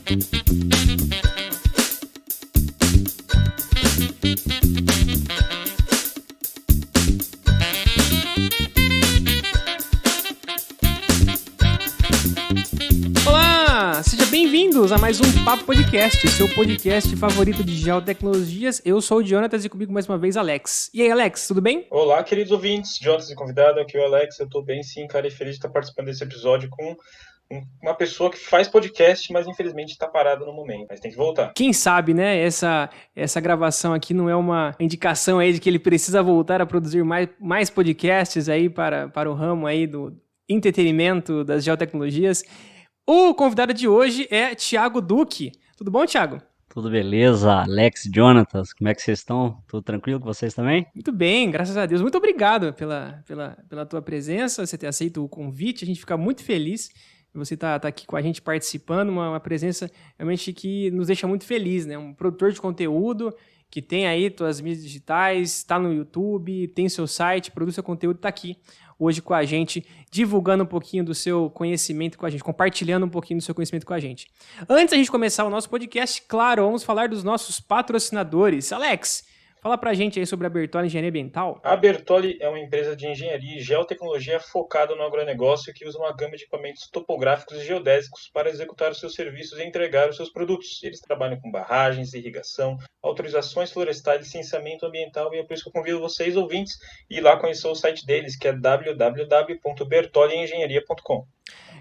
Olá, sejam bem-vindos a mais um Papo Podcast, seu podcast favorito de geotecnologias. Eu sou o Jonatas e comigo mais uma vez Alex. E aí, Alex, tudo bem? Olá, queridos ouvintes, Jonatas e convidado, aqui é o Alex, eu tô bem sim, cara, e feliz de estar participando desse episódio com uma pessoa que faz podcast, mas infelizmente está parada no momento, mas tem que voltar. Quem sabe, né, essa gravação aqui não é uma indicação aí de que ele precisa voltar a produzir mais podcasts aí para o ramo aí do entretenimento das geotecnologias. O convidado de hoje é Thiago Duque. Tudo bom, Thiago? Tudo beleza, Alex, Jonatas, como é que vocês estão? Tudo tranquilo com vocês também? Muito bem, graças a Deus. Muito obrigado pela tua presença, você ter aceito o convite. A gente fica muito feliz de você tá aqui com a gente participando, uma presença realmente que nos deixa muito feliz, né? Um produtor de conteúdo que tem aí suas mídias digitais, está no YouTube, tem seu site, produz seu conteúdo, está aqui hoje com a gente, divulgando um pouquinho do seu conhecimento com a gente, compartilhando um pouquinho do seu conhecimento com a gente. Antes da gente começar o nosso podcast, claro, vamos falar dos nossos patrocinadores. Alex, fala pra gente aí sobre a Bertoli Engenharia Ambiental. A Bertoli é uma empresa de engenharia e geotecnologia focada no agronegócio que usa uma gama de equipamentos topográficos e geodésicos para executar os seus serviços e entregar os seus produtos. Eles trabalham com barragens, irrigação, autorizações florestais, licenciamento ambiental, e é por isso que eu convido vocês, ouvintes, a ir lá conhecer o site deles, que é www.bertoliengenharia.com.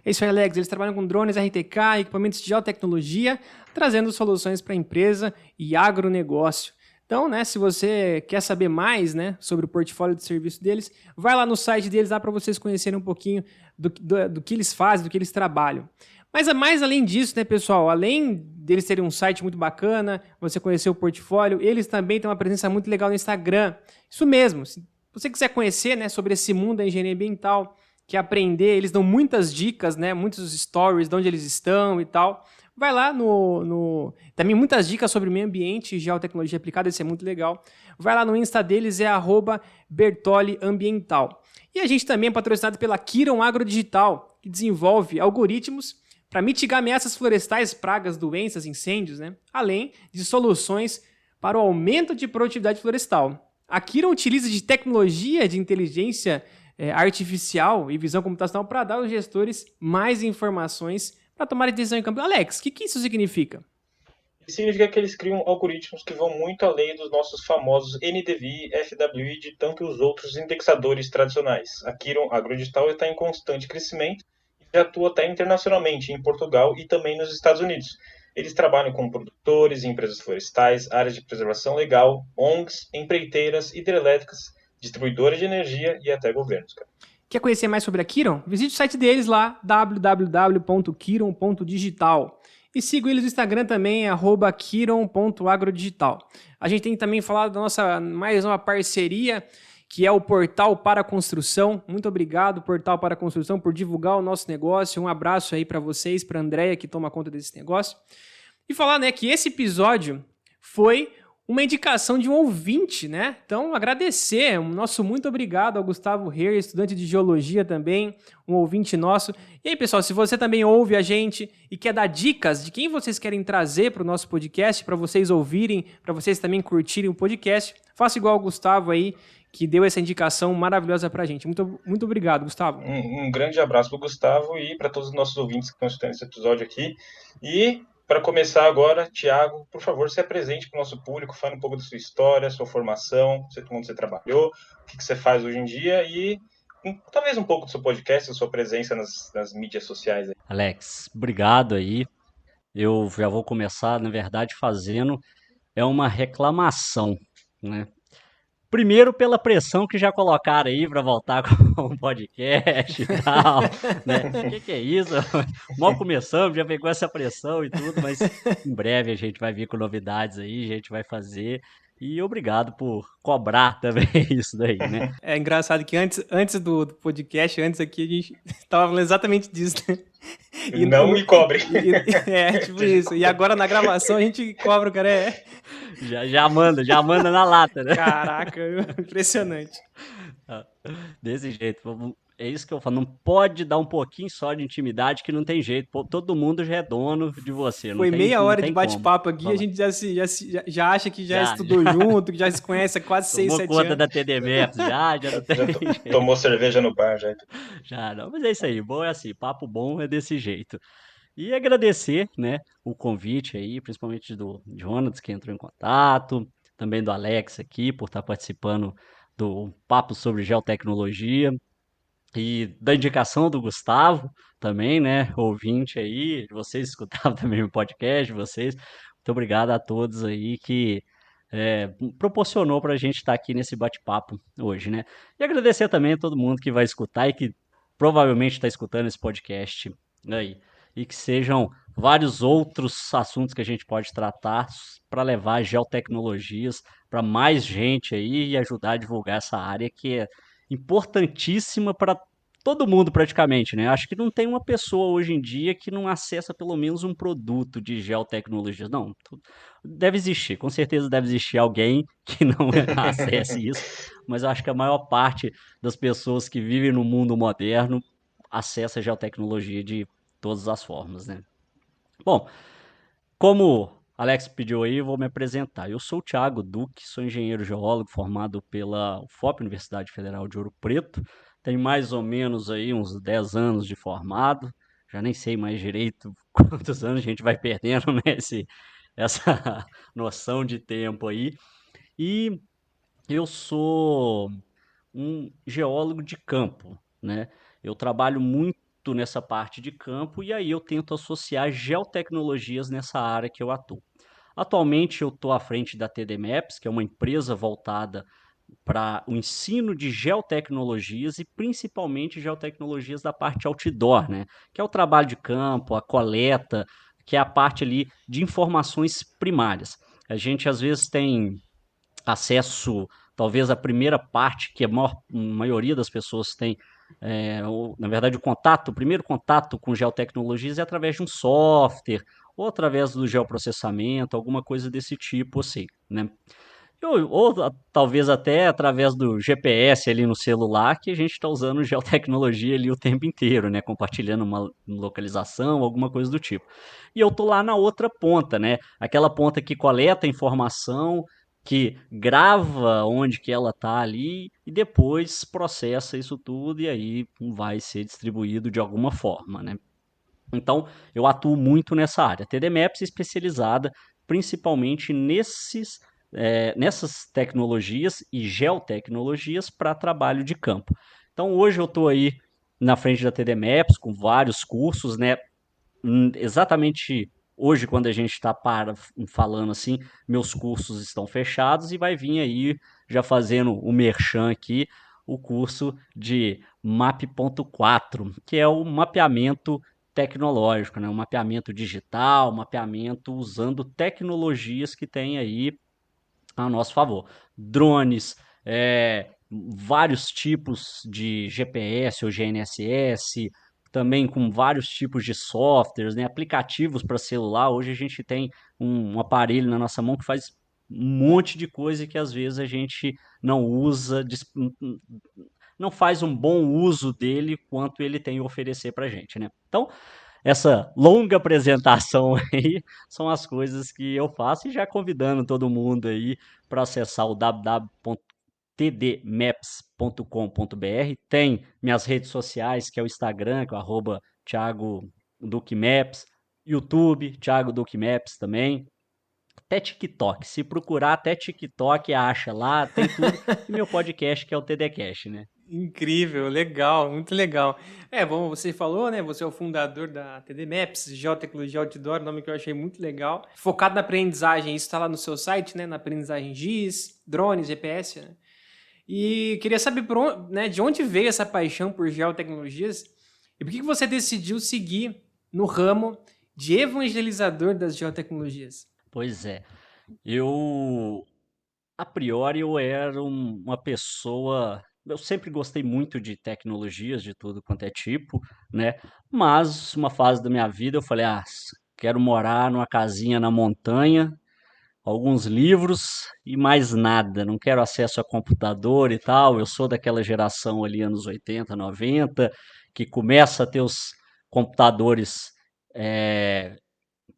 É isso aí, Alex. Eles trabalham com drones RTK, equipamentos de geotecnologia, trazendo soluções para a empresa e agronegócio. Então, né, se você quer saber mais, né, sobre o portfólio de serviço deles, vai lá no site deles para vocês conhecerem um pouquinho do que eles fazem, do que eles trabalham. Mas mais além disso, né, pessoal, além deles terem um site muito bacana, você conhecer o portfólio, eles também têm uma presença muito legal no Instagram. Isso mesmo, se você quiser conhecer, né, sobre esse mundo da engenharia ambiental, quer aprender, eles dão muitas dicas, né, muitos stories de onde eles estão e tal. Vai lá também muitas dicas sobre meio ambiente e geotecnologia aplicada, isso é muito legal. Vai lá no Insta deles, é @bertoliambiental. E a gente também é patrocinado pela Kiron Agrodigital, que desenvolve algoritmos para mitigar ameaças florestais, pragas, doenças, incêndios, né? Além de soluções para o aumento de produtividade florestal. A Kiron utiliza de tecnologia de inteligência artificial e visão computacional para dar aos gestores mais informações para tomar decisão em campo. Alex, o que isso significa? Significa que eles criam algoritmos que vão muito além dos nossos famosos NDVI, FWI e de tantos outros indexadores tradicionais. A Kiron Agrodigital está em constante crescimento e já atua até internacionalmente, em Portugal e também nos Estados Unidos. Eles trabalham com produtores, empresas florestais, áreas de preservação legal, ONGs, empreiteiras, hidrelétricas, distribuidoras de energia e até governos, cara. Quer conhecer mais sobre a Kiron? Visite o site deles lá, www.kiron.digital. E siga eles no Instagram também, @kiron.agrodigital. A gente tem também falado da nossa mais uma parceria, que é o Portal para Construção. Muito obrigado, Portal para Construção, por divulgar o nosso negócio. Um abraço aí para vocês, para a Andréia, que toma conta desse negócio. E falar, né, que esse episódio foi uma indicação de um ouvinte, né? Então, agradecer, nosso muito obrigado ao Gustavo Herr, estudante de geologia também, um ouvinte nosso. E aí, pessoal, se você também ouve a gente e quer dar dicas de quem vocês querem trazer para o nosso podcast, para vocês ouvirem, para vocês também curtirem o podcast, faça igual ao Gustavo aí, que deu essa indicação maravilhosa para a gente. Muito, muito obrigado, Gustavo. Um grande abraço para o Gustavo e para todos os nossos ouvintes que estão escutando esse episódio aqui. E para começar agora, Thiago, por favor, se apresente para o nosso público, fale um pouco da sua história, sua formação, onde você trabalhou, o que você faz hoje em dia e talvez um pouco do seu podcast, da sua presença nas mídias sociais. Alex, obrigado aí. Eu já vou começar, na verdade, fazendo uma reclamação, né? Primeiro pela pressão que já colocaram aí para voltar com o podcast e tal, né? O que é isso? Mal começamos, já pegou essa pressão e tudo, mas em breve a gente vai vir com novidades aí, a gente vai fazer. E obrigado por cobrar também isso daí, né? É engraçado que antes do podcast, antes aqui, a gente estava falando exatamente disso, né? E não me cobre. Tipo isso. E agora na gravação a gente cobra, o cara Já manda na lata, né? Caraca, impressionante. Desse jeito, É isso que eu falo, não pode dar um pouquinho só de intimidade que não tem jeito. Pô, todo mundo já é dono de você, Foi meia não hora de tem como bate-papo aqui, a falar. gente já acha que já Já, estudou junto, que já se conhece há quase 6, tomou 7 conta anos. da TD Maps, já não tem Já jeito. tomou cerveja no bar, já. Já não, mas é isso aí, bom é assim, papo bom é desse jeito. E agradecer, né, o convite aí, principalmente do Jonas, que entrou em contato, também do Alex aqui, por estar participando do papo sobre geotecnologia, e da indicação do Gustavo também, né, ouvinte aí, vocês escutavam também o podcast, vocês. Muito obrigado a todos aí que proporcionou para a gente estar aqui nesse bate-papo hoje, né? E agradecer também a todo mundo que vai escutar e que provavelmente está escutando esse podcast aí. E que sejam vários outros assuntos que a gente pode tratar para levar geotecnologias para mais gente aí e ajudar a divulgar essa área que é importantíssima para todo mundo praticamente, né? Acho que não tem uma pessoa hoje em dia que não acessa pelo menos um produto de geotecnologia. Não, deve existir, com certeza deve existir alguém que não acesse isso, mas eu acho que a maior parte das pessoas que vivem no mundo moderno acessa a geotecnologia de todas as formas, né? Bom, como Alex pediu aí, eu vou me apresentar. Eu sou o Thiago Duque, sou engenheiro geólogo formado pela UFOP, Universidade Federal de Ouro Preto. Tenho mais ou menos aí uns 10 anos de formado. Já nem sei mais direito quantos anos a gente vai perdendo, né, essa noção de tempo aí. E eu sou um geólogo de campo, né? Eu trabalho muito nessa parte de campo e aí eu tento associar geotecnologias nessa área que eu atuo. Atualmente eu estou à frente da TD Maps, que é uma empresa voltada para o ensino de geotecnologias e principalmente geotecnologias da parte outdoor, né? Que é o trabalho de campo, a coleta, que é a parte ali de informações primárias. A gente às vezes tem acesso, talvez a primeira parte que a maioria das pessoas tem, na verdade o primeiro contato com geotecnologias é através de um software, ou através do geoprocessamento, alguma coisa desse tipo assim, né? Talvez até através do GPS ali no celular, que a gente está usando geotecnologia ali o tempo inteiro, né? Compartilhando uma localização, alguma coisa do tipo. E eu tô lá na outra ponta, né? Aquela ponta que coleta informação, que grava onde que ela tá ali e depois processa isso tudo e aí vai ser distribuído de alguma forma, né? Então, eu atuo muito nessa área. A TD Maps é especializada principalmente nessas tecnologias e geotecnologias para trabalho de campo. Então, hoje eu estou aí na frente da TD Maps com vários cursos, né? Exatamente hoje, quando a gente está falando assim, meus cursos estão fechados e vai vir aí, já fazendo o merchan aqui, o curso de MAP.4, que é o mapeamento tecnológico, né? O mapeamento digital, mapeamento usando tecnologias que tem aí a nosso favor. Drones, vários tipos de GPS ou GNSS, também com vários tipos de softwares, né, aplicativos para celular. Hoje a gente tem um aparelho na nossa mão que faz um monte de coisa que às vezes a gente não usa, não faz um bom uso dele quanto ele tem a oferecer para a gente, né? Então, essa longa apresentação aí são as coisas que eu faço e já convidando todo mundo aí para acessar o www.tdmaps.com.br. Tem minhas redes sociais, que é o Instagram, que é o Thiago Duque Maps, YouTube, Thiago Duque Maps também. Até TikTok. Se procurar, até TikTok acha lá, tem tudo. E meu podcast, que é o TDCast, né? Incrível, legal, muito legal. Bom, você falou, né? Você é o fundador da TD Maps, Geotecnologia Outdoor, nome que eu achei muito legal. Focado na aprendizagem, isso está lá no seu site, né? Na aprendizagem GIS, drones, GPS, né? E queria saber né, de onde veio essa paixão por geotecnologias e por que você decidiu seguir no ramo de evangelizador das geotecnologias. Pois é. Eu A priori, eu era uma pessoa. Eu sempre gostei muito de tecnologias, de tudo quanto é tipo, né? Mas uma fase da minha vida eu falei: quero morar numa casinha na montanha, alguns livros e mais nada. Não quero acesso a computador e tal. Eu sou daquela geração ali, anos 80, 90, que começa a ter os computadores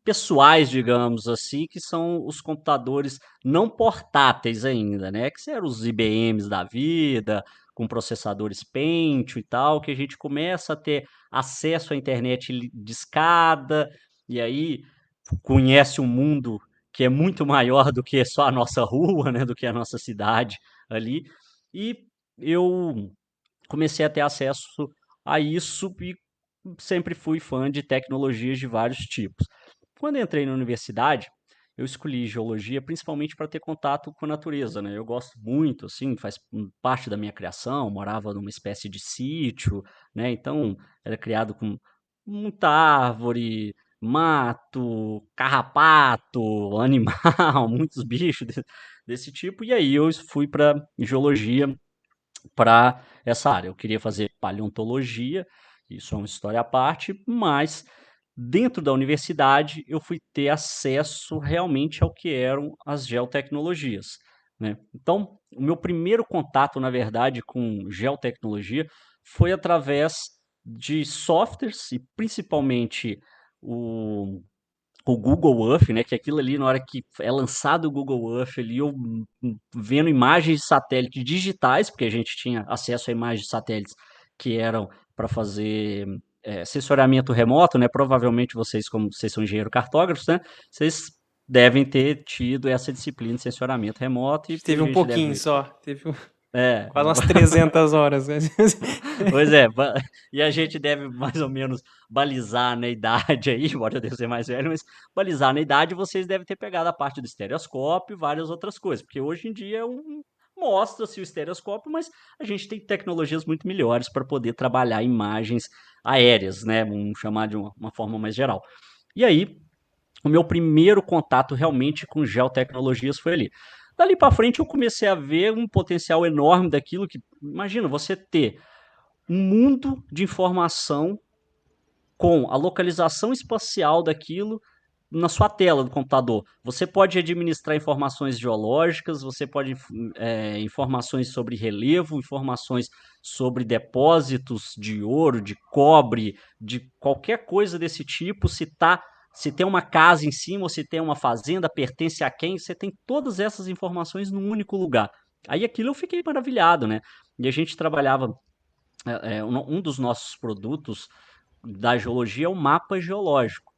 pessoais, digamos assim, que são os computadores não portáteis ainda, né? Que eram os IBMs da vida, com processadores Pentium e tal, que a gente começa a ter acesso à internet discada, e aí conhece um mundo que é muito maior do que só a nossa rua, né? Do que a nossa cidade ali. E eu comecei a ter acesso a isso e sempre fui fã de tecnologias de vários tipos. Quando entrei na universidade, eu escolhi geologia principalmente para ter contato com a natureza, né? Eu gosto muito, assim, faz parte da minha criação, morava numa espécie de sítio, né? Então, era criado com muita árvore, mato, carrapato, animal, muitos bichos desse tipo. E aí eu fui para geologia para essa área. Eu queria fazer paleontologia, isso é uma história à parte, mas dentro da universidade eu fui ter acesso realmente ao que eram as geotecnologias, né? Então, o meu primeiro contato, na verdade, com geotecnologia foi através de softwares e principalmente o o Google Earth, né, que aquilo ali, na hora que é lançado o Google Earth ali, eu vendo imagens de satélite digitais, porque a gente tinha acesso a imagens de satélites que eram para fazer sensoriamento remoto, né? Provavelmente vocês, como vocês são engenheiro cartógrafos, né? Vocês devem ter tido essa disciplina de sensoriamento remoto e Teve a um gente pouquinho deve. só. Teve É, quase umas 300 horas. pois é, e a gente deve mais ou menos balizar na idade aí, embora eu devo ser mais velho, mas balizar na idade vocês devem ter pegado a parte do estereoscópio e várias outras coisas, porque hoje em dia mostra-se o estereoscópio, mas a gente tem tecnologias muito melhores para poder trabalhar imagens aéreas, né? Vamos chamar de uma forma mais geral. E aí, o meu primeiro contato realmente com geotecnologias foi ali. Dali para frente eu comecei a ver um potencial enorme daquilo que, imagina, você ter um mundo de informação com a localização espacial daquilo na sua tela do computador. Você pode administrar informações geológicas, você pode informações sobre relevo, informações sobre depósitos de ouro, de cobre, de qualquer coisa desse tipo. Se tem uma casa em cima, ou se tem uma fazenda, pertence a quem, você tem todas essas informações num único lugar. Aí aquilo eu fiquei maravilhado, né? E a gente trabalhava um dos nossos produtos da geologia é o mapa geológico.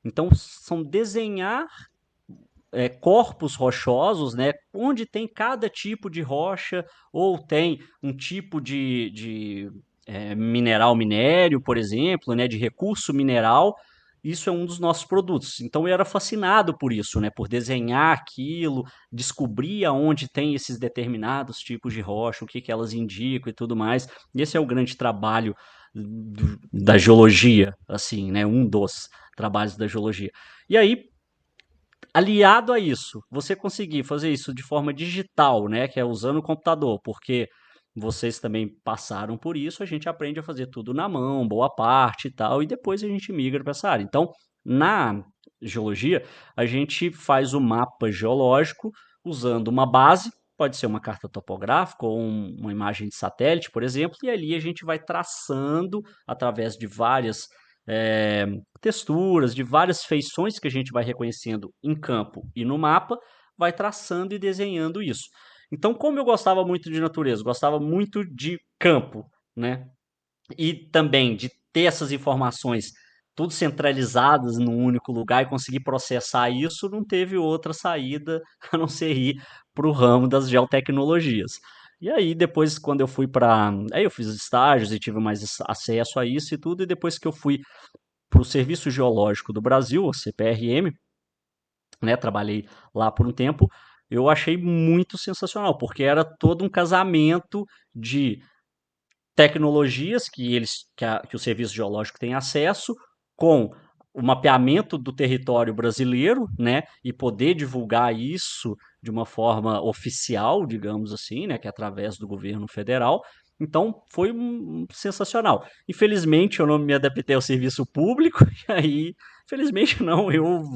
Então, são desenhar corpos rochosos, né, onde tem cada tipo de rocha, ou tem um tipo de mineral minério, por exemplo, né, de recurso mineral. Isso é um dos nossos produtos. Então eu era fascinado por isso, né, por desenhar aquilo, descobrir aonde tem esses determinados tipos de rocha, o que, que elas indicam e tudo mais. E esse é o grande trabalho da geologia, assim, né, um dos trabalhos da geologia. E aí, aliado a isso, você conseguir fazer isso de forma digital, né, que é usando o computador, porque vocês também passaram por isso, a gente aprende a fazer tudo na mão, boa parte e tal, e depois a gente migra para essa área. Então, na geologia, a gente faz o mapa geológico usando uma base, pode ser uma carta topográfica ou uma imagem de satélite, por exemplo, e ali a gente vai traçando através de várias é, texturas, de várias feições que a gente vai reconhecendo em campo e no mapa, vai traçando e desenhando isso. Então, como eu gostava muito de natureza, gostava muito de campo, né? E também de ter essas informações tudo centralizadas num único lugar e conseguir processar isso, não teve outra saída a não ser ir para o ramo das geotecnologias. E aí, depois, quando eu fui para. Aí eu fiz estágios e tive mais acesso a isso e tudo, e depois que eu fui para o Serviço Geológico do Brasil, o CPRM, né, trabalhei lá por um tempo, eu achei muito sensacional, porque era todo um casamento de tecnologias que o Serviço Geológico tem acesso, com o mapeamento do território brasileiro, né, e poder divulgar isso de uma forma oficial, digamos assim, né, que é através do governo federal. Então, foi sensacional. Infelizmente, eu não me adaptei ao serviço público, e aí Felizmente não,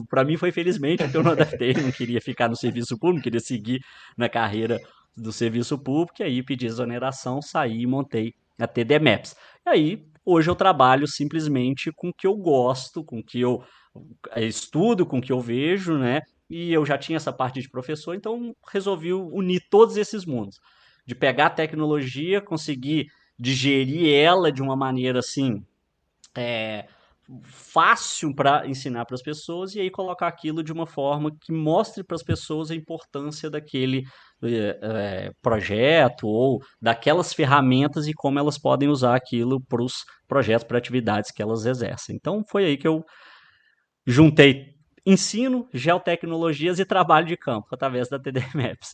para mim foi felizmente porque eu não adaptei, não queria ficar no serviço público, não queria seguir na carreira do serviço público, e aí pedi exoneração, saí e montei a TD Maps. E aí, hoje eu trabalho simplesmente com o que eu gosto, com o que eu estudo, com o que eu vejo, né? E eu já tinha essa parte de professor, então resolvi unir todos esses mundos. De pegar a tecnologia, conseguir digerir ela de uma maneira assim, é, fácil para ensinar para as pessoas e aí colocar aquilo de uma forma que mostre para as pessoas a importância daquele projeto ou daquelas ferramentas e como elas podem usar aquilo para os projetos, para atividades que elas exercem. Então foi aí que eu juntei ensino, geotecnologias e trabalho de campo através da TD Maps.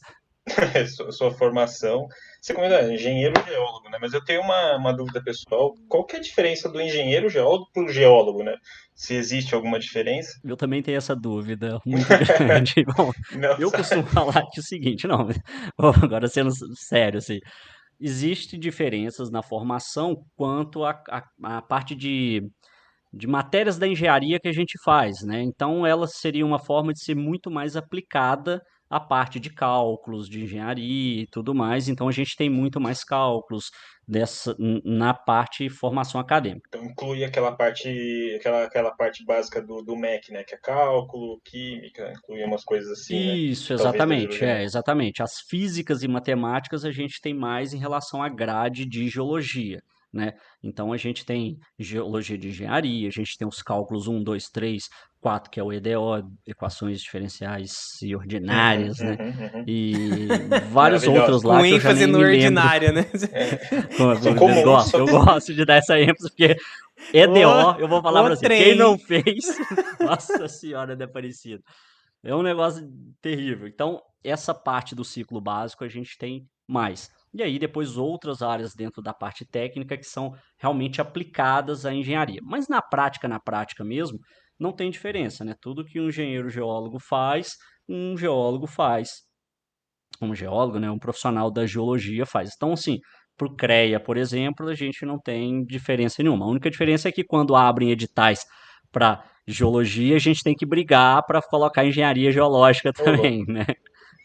Sua formação. Você comenta engenheiro geólogo, né? Mas eu tenho uma dúvida pessoal. Qual que é a diferença do engenheiro geólogo para o geólogo, né? Se existe alguma diferença? Eu também tenho essa dúvida muito grande. Bom, Não, eu costumo falar que é o seguinte, não, agora sendo sério, assim, existe diferenças na formação quanto à parte de matérias da engenharia que a gente faz, né? Então, ela seria uma forma de ser muito mais aplicada à parte de cálculos, de engenharia e tudo mais. Então, a gente tem muito mais cálculos na parte de formação acadêmica. então inclui aquela parte básica do MEC, né? Que é cálculo, química, inclui umas coisas assim, né? Isso, Que talvez da exatamente, geologia não. exatamente. As físicas e matemáticas a gente tem mais em relação à grade de geologia, né? Então a gente tem geologia de engenharia, a gente tem os cálculos 1, 2, 3, 4, que é o EDO, equações diferenciais e Uhum, ordinárias, né? uhum, uhum. E vários outros Maravilhosa. lá Com que eu já ênfase nem no me lembro. ordinário, né? São comuns. Eu gosto de dar essa ênfase, porque EDO, eu vou falar Ô para você, quem não trem. fez, nossa senhora, é parecido. É um negócio terrível. Então, essa parte do ciclo básico a gente tem mais. E aí, depois, outras áreas dentro da parte técnica que são realmente aplicadas à engenharia. Mas na prática mesmo, não tem diferença, né? Tudo que um engenheiro geólogo faz, um geólogo faz. Um geólogo, né? Um profissional da geologia faz. Então, assim, para o CREA, por exemplo, a gente não tem diferença nenhuma. A única diferença é que quando abrem editais para geologia, a gente tem que brigar para colocar engenharia geológica Ô, também, louco. né?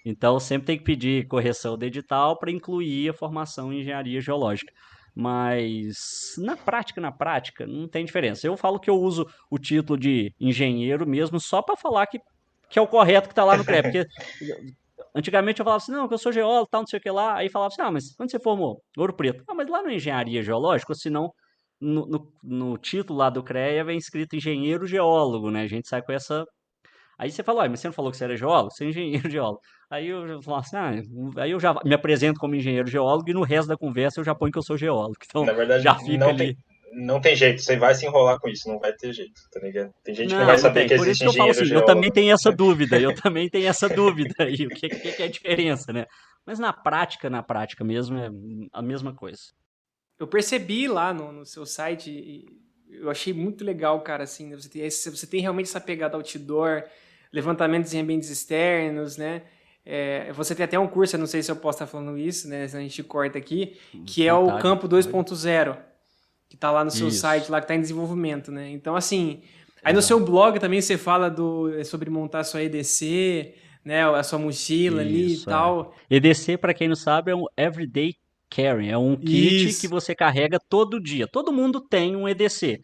Então, sempre tem que pedir correção do edital para incluir a formação em engenharia geológica. Mas na prática, não tem diferença. Eu falo que eu uso o título de engenheiro mesmo só para falar que é o correto que está lá no CREA, porque antigamente eu falava assim, não, que eu sou geólogo, tal, não sei o que lá. Aí falava assim, ah, mas quando você formou? Ouro Preto. Ah, mas lá na engenharia geológica, ou se não, no título lá do CREA vem escrito engenheiro geólogo, né? A gente sai com essa. Aí você falou, mas você não falou que você era geólogo? Você é engenheiro geólogo. Aí eu já falo assim, aí eu já me apresento como engenheiro geólogo e no resto da conversa eu já ponho que eu sou geólogo. Então Na verdade, já fica ali. não tem jeito. Você vai se enrolar com isso, não vai ter jeito, tá ligado? Tem gente que não vai Não, não saber tem. que Por isso existe que eu falo engenheiro assim, eu também geólogo, né? tenho essa dúvida, eu também tenho essa dúvida aí, o que é a diferença, né? Mas na prática mesmo, é a mesma coisa. Eu percebi lá no seu site, eu achei muito legal, cara, assim, você tem realmente essa pegada outdoor, levantamentos em ambientes externos, né? Você tem até um curso, eu não sei se eu posso estar falando isso, né? Se a gente corta aqui, que é o Vontade, Campo pode. 2.0, que tá lá no seu site, Isso, lá que tá em desenvolvimento, né? Então, assim, aí no seu exato. blog também você fala sobre montar sua EDC, né? A sua mochila ali e Isso, é. tal. EDC, para quem não sabe, é um Everyday Carry, é um kit que Isso, você carrega todo dia. Todo mundo tem um EDC,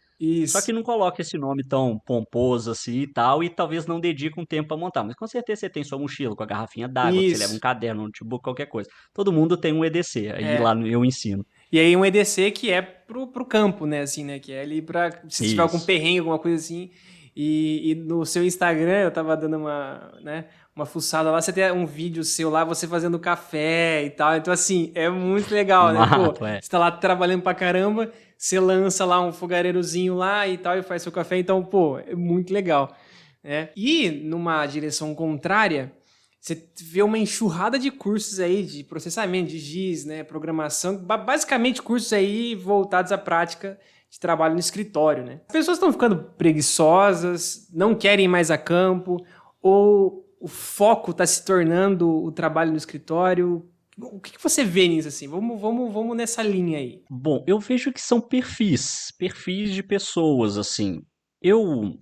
só que isso, não coloca esse nome tão pomposo assim e tal, e talvez não dedique um tempo para montar. Mas com certeza você tem sua mochila com a garrafinha d'água, que você leva um isso. caderno, um notebook, qualquer coisa. Todo mundo tem um EDC, aí lá É. eu ensino. E aí um EDC que é pro campo, né, assim, né, que é ali pra, se tiver algum Isso. perrengue, alguma coisa assim, e no seu Instagram, eu tava dando uma fuçada lá, você tem um vídeo seu lá, você fazendo café e tal, então assim, é muito legal, né, pô, Mato, é. você tá lá trabalhando pra caramba, você lança lá um fogareirozinho lá e tal, e faz seu café, então, pô, é muito legal, né. E numa direção contrária, você vê uma enxurrada de cursos aí de processamento de GIS, né, programação, basicamente cursos aí voltados à prática de trabalho no escritório, né? As pessoas estão ficando preguiçosas, não querem mais a campo, ou o foco está se tornando o trabalho no escritório. O que você vê nisso assim? Vamos nessa linha aí. Bom, eu vejo que são perfis de pessoas, assim. Eu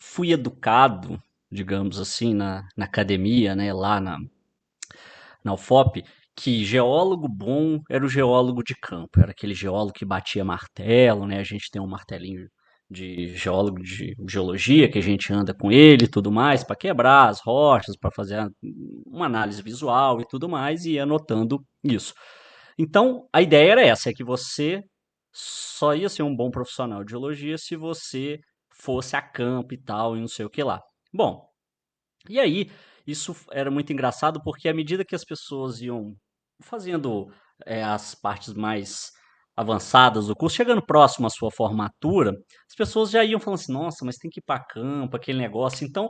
fui educado, digamos assim, na academia, né, lá na UFOP, que geólogo bom era o geólogo de campo, era aquele geólogo que batia martelo, né? A gente tem um martelinho de geólogo de geologia que a gente anda com ele e tudo mais para quebrar as rochas, para fazer uma análise visual e tudo mais, e ia anotando isso. Então, a ideia era essa, é que você só ia ser um bom profissional de geologia se você fosse a campo e tal, e não sei o que lá. Bom, e aí, isso era muito engraçado, porque à medida que as pessoas iam fazendo, as partes mais avançadas do curso, chegando próximo à sua formatura, as pessoas já iam falando assim: "Nossa, mas tem que ir para campo, aquele negócio". Então,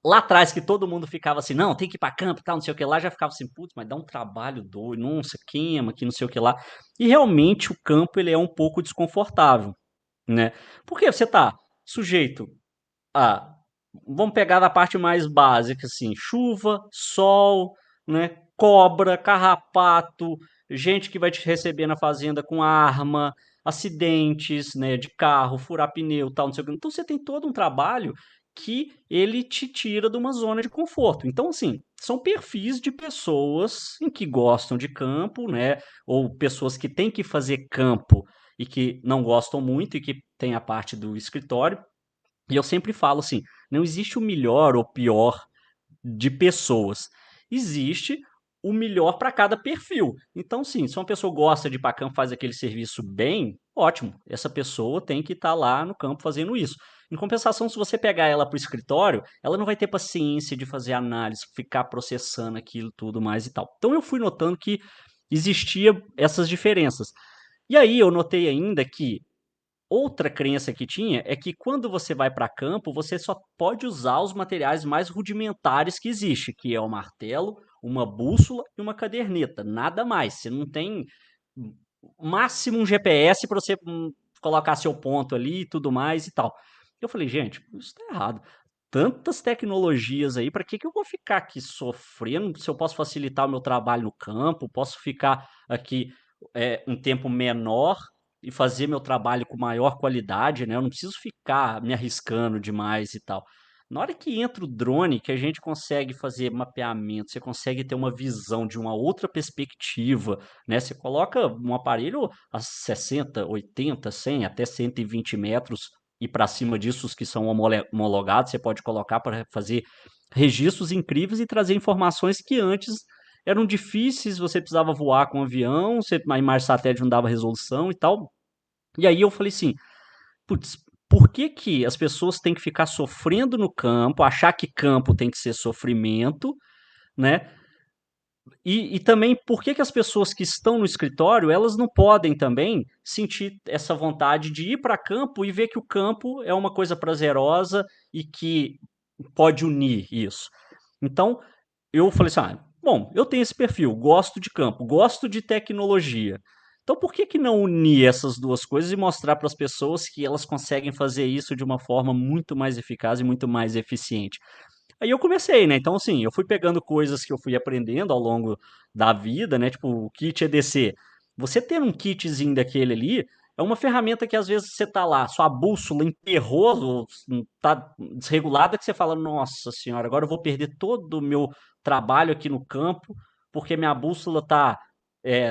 lá atrás que todo mundo ficava assim: "Não, tem que ir para campo, tal, não sei o que lá", já ficava assim: "Putz, mas dá um trabalho doido, nossa, queima, que não sei o que lá". E realmente o campo ele é um pouco desconfortável, né, porque você tá sujeito ah, vamos pegar da parte mais básica, assim, chuva, sol, né, cobra, carrapato, gente que vai te receber na fazenda com arma, acidentes, né, de carro, furar pneu, tal, não sei o quê. Então você tem todo um trabalho que ele te tira de uma zona de conforto. Então, assim, são perfis de pessoas em que gostam de campo, né, ou pessoas que têm que fazer campo e que não gostam muito e que tem a parte do escritório. E eu sempre falo assim: não existe o melhor ou pior de pessoas. Existe o melhor para cada perfil. Então, sim, se uma pessoa gosta de ir para campo, faz aquele serviço bem, ótimo. Essa pessoa tem que estar lá no campo fazendo isso. Em compensação, se você pegar ela para o escritório, ela não vai ter paciência de fazer análise, ficar processando aquilo tudo mais e tal. Então, eu fui notando que existia essas diferenças. E aí eu notei ainda que outra crença que tinha é que quando você vai para campo, você só pode usar os materiais mais rudimentares que existe, que é o martelo, uma bússola e uma caderneta, nada mais. Você não tem máximo um GPS para você colocar seu ponto ali e tudo mais e tal. Eu falei, gente, isso tá errado. Tantas tecnologias aí, para que eu vou ficar aqui sofrendo se eu posso facilitar o meu trabalho no campo, posso ficar aqui um tempo menor e fazer meu trabalho com maior qualidade, né? Eu não preciso ficar me arriscando demais e tal. Na hora que entra o drone, que a gente consegue fazer mapeamento, você consegue ter uma visão de uma outra perspectiva, né? Você coloca um aparelho a 60, 80, 100, até 120 metros e para cima disso os que são homologados, você pode colocar para fazer registros incríveis e trazer informações que antes eram difíceis, você precisava voar com um avião, a imagem satélite não dava resolução e tal. E aí eu falei assim, putz, por que que as pessoas têm que ficar sofrendo no campo, achar que campo tem que ser sofrimento, né? E também por que que as pessoas que estão no escritório, elas não podem também sentir essa vontade de ir para campo e ver que o campo é uma coisa prazerosa e que pode unir isso. Então, eu falei assim: "Ah, bom, eu tenho esse perfil, gosto de campo, gosto de tecnologia. Então por que que não unir essas 2 coisas e mostrar para as pessoas que elas conseguem fazer isso de uma forma muito mais eficaz e muito mais eficiente?" Aí eu comecei, né, então assim, eu fui pegando coisas que eu fui aprendendo ao longo da vida, né, tipo o kit EDC. Você ter um kitzinho daquele ali, é uma ferramenta que às vezes você tá lá, sua bússola emperrou, ou tá desregulada, que você fala: "Nossa senhora, agora eu vou perder todo o meu trabalho aqui no campo, porque minha bússola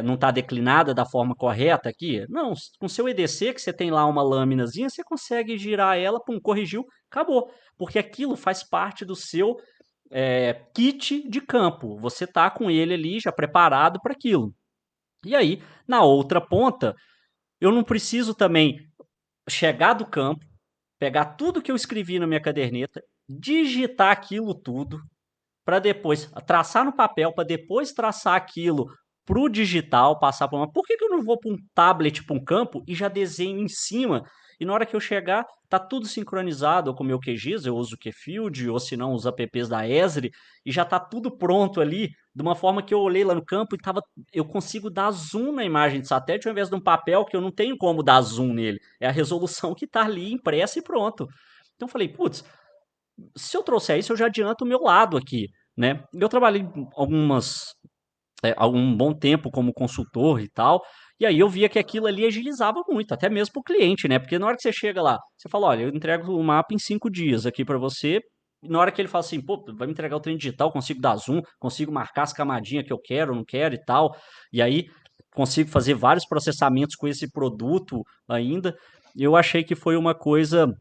não tá declinada da forma correta aqui". Não, com seu EDC que você tem lá uma lâminazinha, você consegue girar ela, pum, corrigiu, acabou. Porque aquilo faz parte do seu kit de campo. Você tá com ele ali já preparado para aquilo. E aí, na outra ponta, eu não preciso também chegar do campo, pegar tudo que eu escrevi na minha caderneta, digitar aquilo tudo, para depois traçar no papel, para depois traçar aquilo para o digital, passar para uma. Por que que eu não vou para um tablet, para um campo e já desenho em cima? E na hora que eu chegar, tá tudo sincronizado, ou com o meu QGIS, eu uso o QField, ou se não, os apps da Esri, e já tá tudo pronto ali, de uma forma que eu olhei lá no campo e eu consigo dar zoom na imagem de satélite, ao invés de um papel que eu não tenho como dar zoom nele. É a resolução que tá ali impressa e pronto. Então eu falei, putz, se eu trouxer isso, eu já adianto o meu lado aqui, né? Eu trabalhei algum bom tempo como consultor e tal, E aí eu via que aquilo ali agilizava muito, até mesmo para o cliente, né? Porque na hora que você chega lá, você fala, olha, eu entrego o mapa em 5 dias aqui para você. E na hora que ele fala assim, pô, vai me entregar o trem digital, consigo dar zoom, consigo marcar as camadinhas que eu quero, não quero e tal. E aí consigo fazer vários processamentos com esse produto ainda. Eu achei que foi uma coisa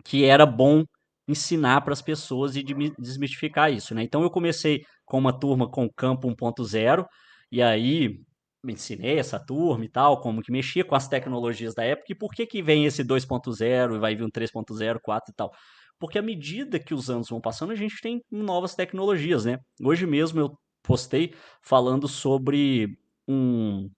que era bom ensinar para as pessoas e desmistificar isso, né? Então eu comecei com uma turma com Campo 1.0 e aí me ensinei essa turma e tal, como que mexia com as tecnologias da época e por que que vem esse 2.0 e vai vir um 3.0, 4 e tal. Porque à medida que os anos vão passando, a gente tem novas tecnologias, né? Hoje mesmo eu postei falando sobre um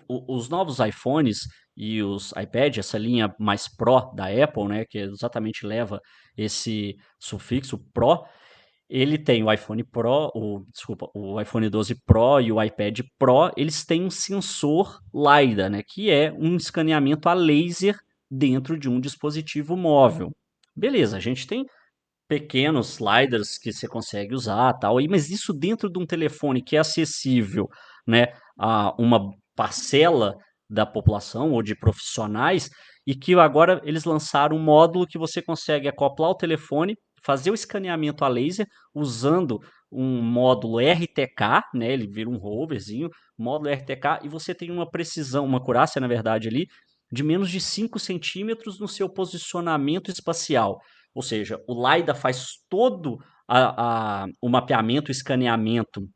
os novos iPhones e os iPad, essa linha mais Pro da Apple, né, que exatamente leva esse sufixo Pro, ele tem o iPhone Pro, desculpa, o iPhone 12 Pro e o iPad Pro, eles têm um sensor LiDAR, né, que é um escaneamento a laser dentro de um dispositivo móvel. Beleza, a gente tem pequenos sliders que você consegue usar, tal, mas isso dentro de um telefone que é acessível, né, a uma parcela da população ou de profissionais, e que agora eles lançaram um módulo que você consegue acoplar o telefone, fazer o escaneamento a laser usando um módulo RTK, né, ele vira um roverzinho, módulo RTK, e você tem uma precisão, uma acurácia, na verdade, ali, de menos de 5 centímetros no seu posicionamento espacial. Ou seja, o LiDAR faz todo o mapeamento, o escaneamento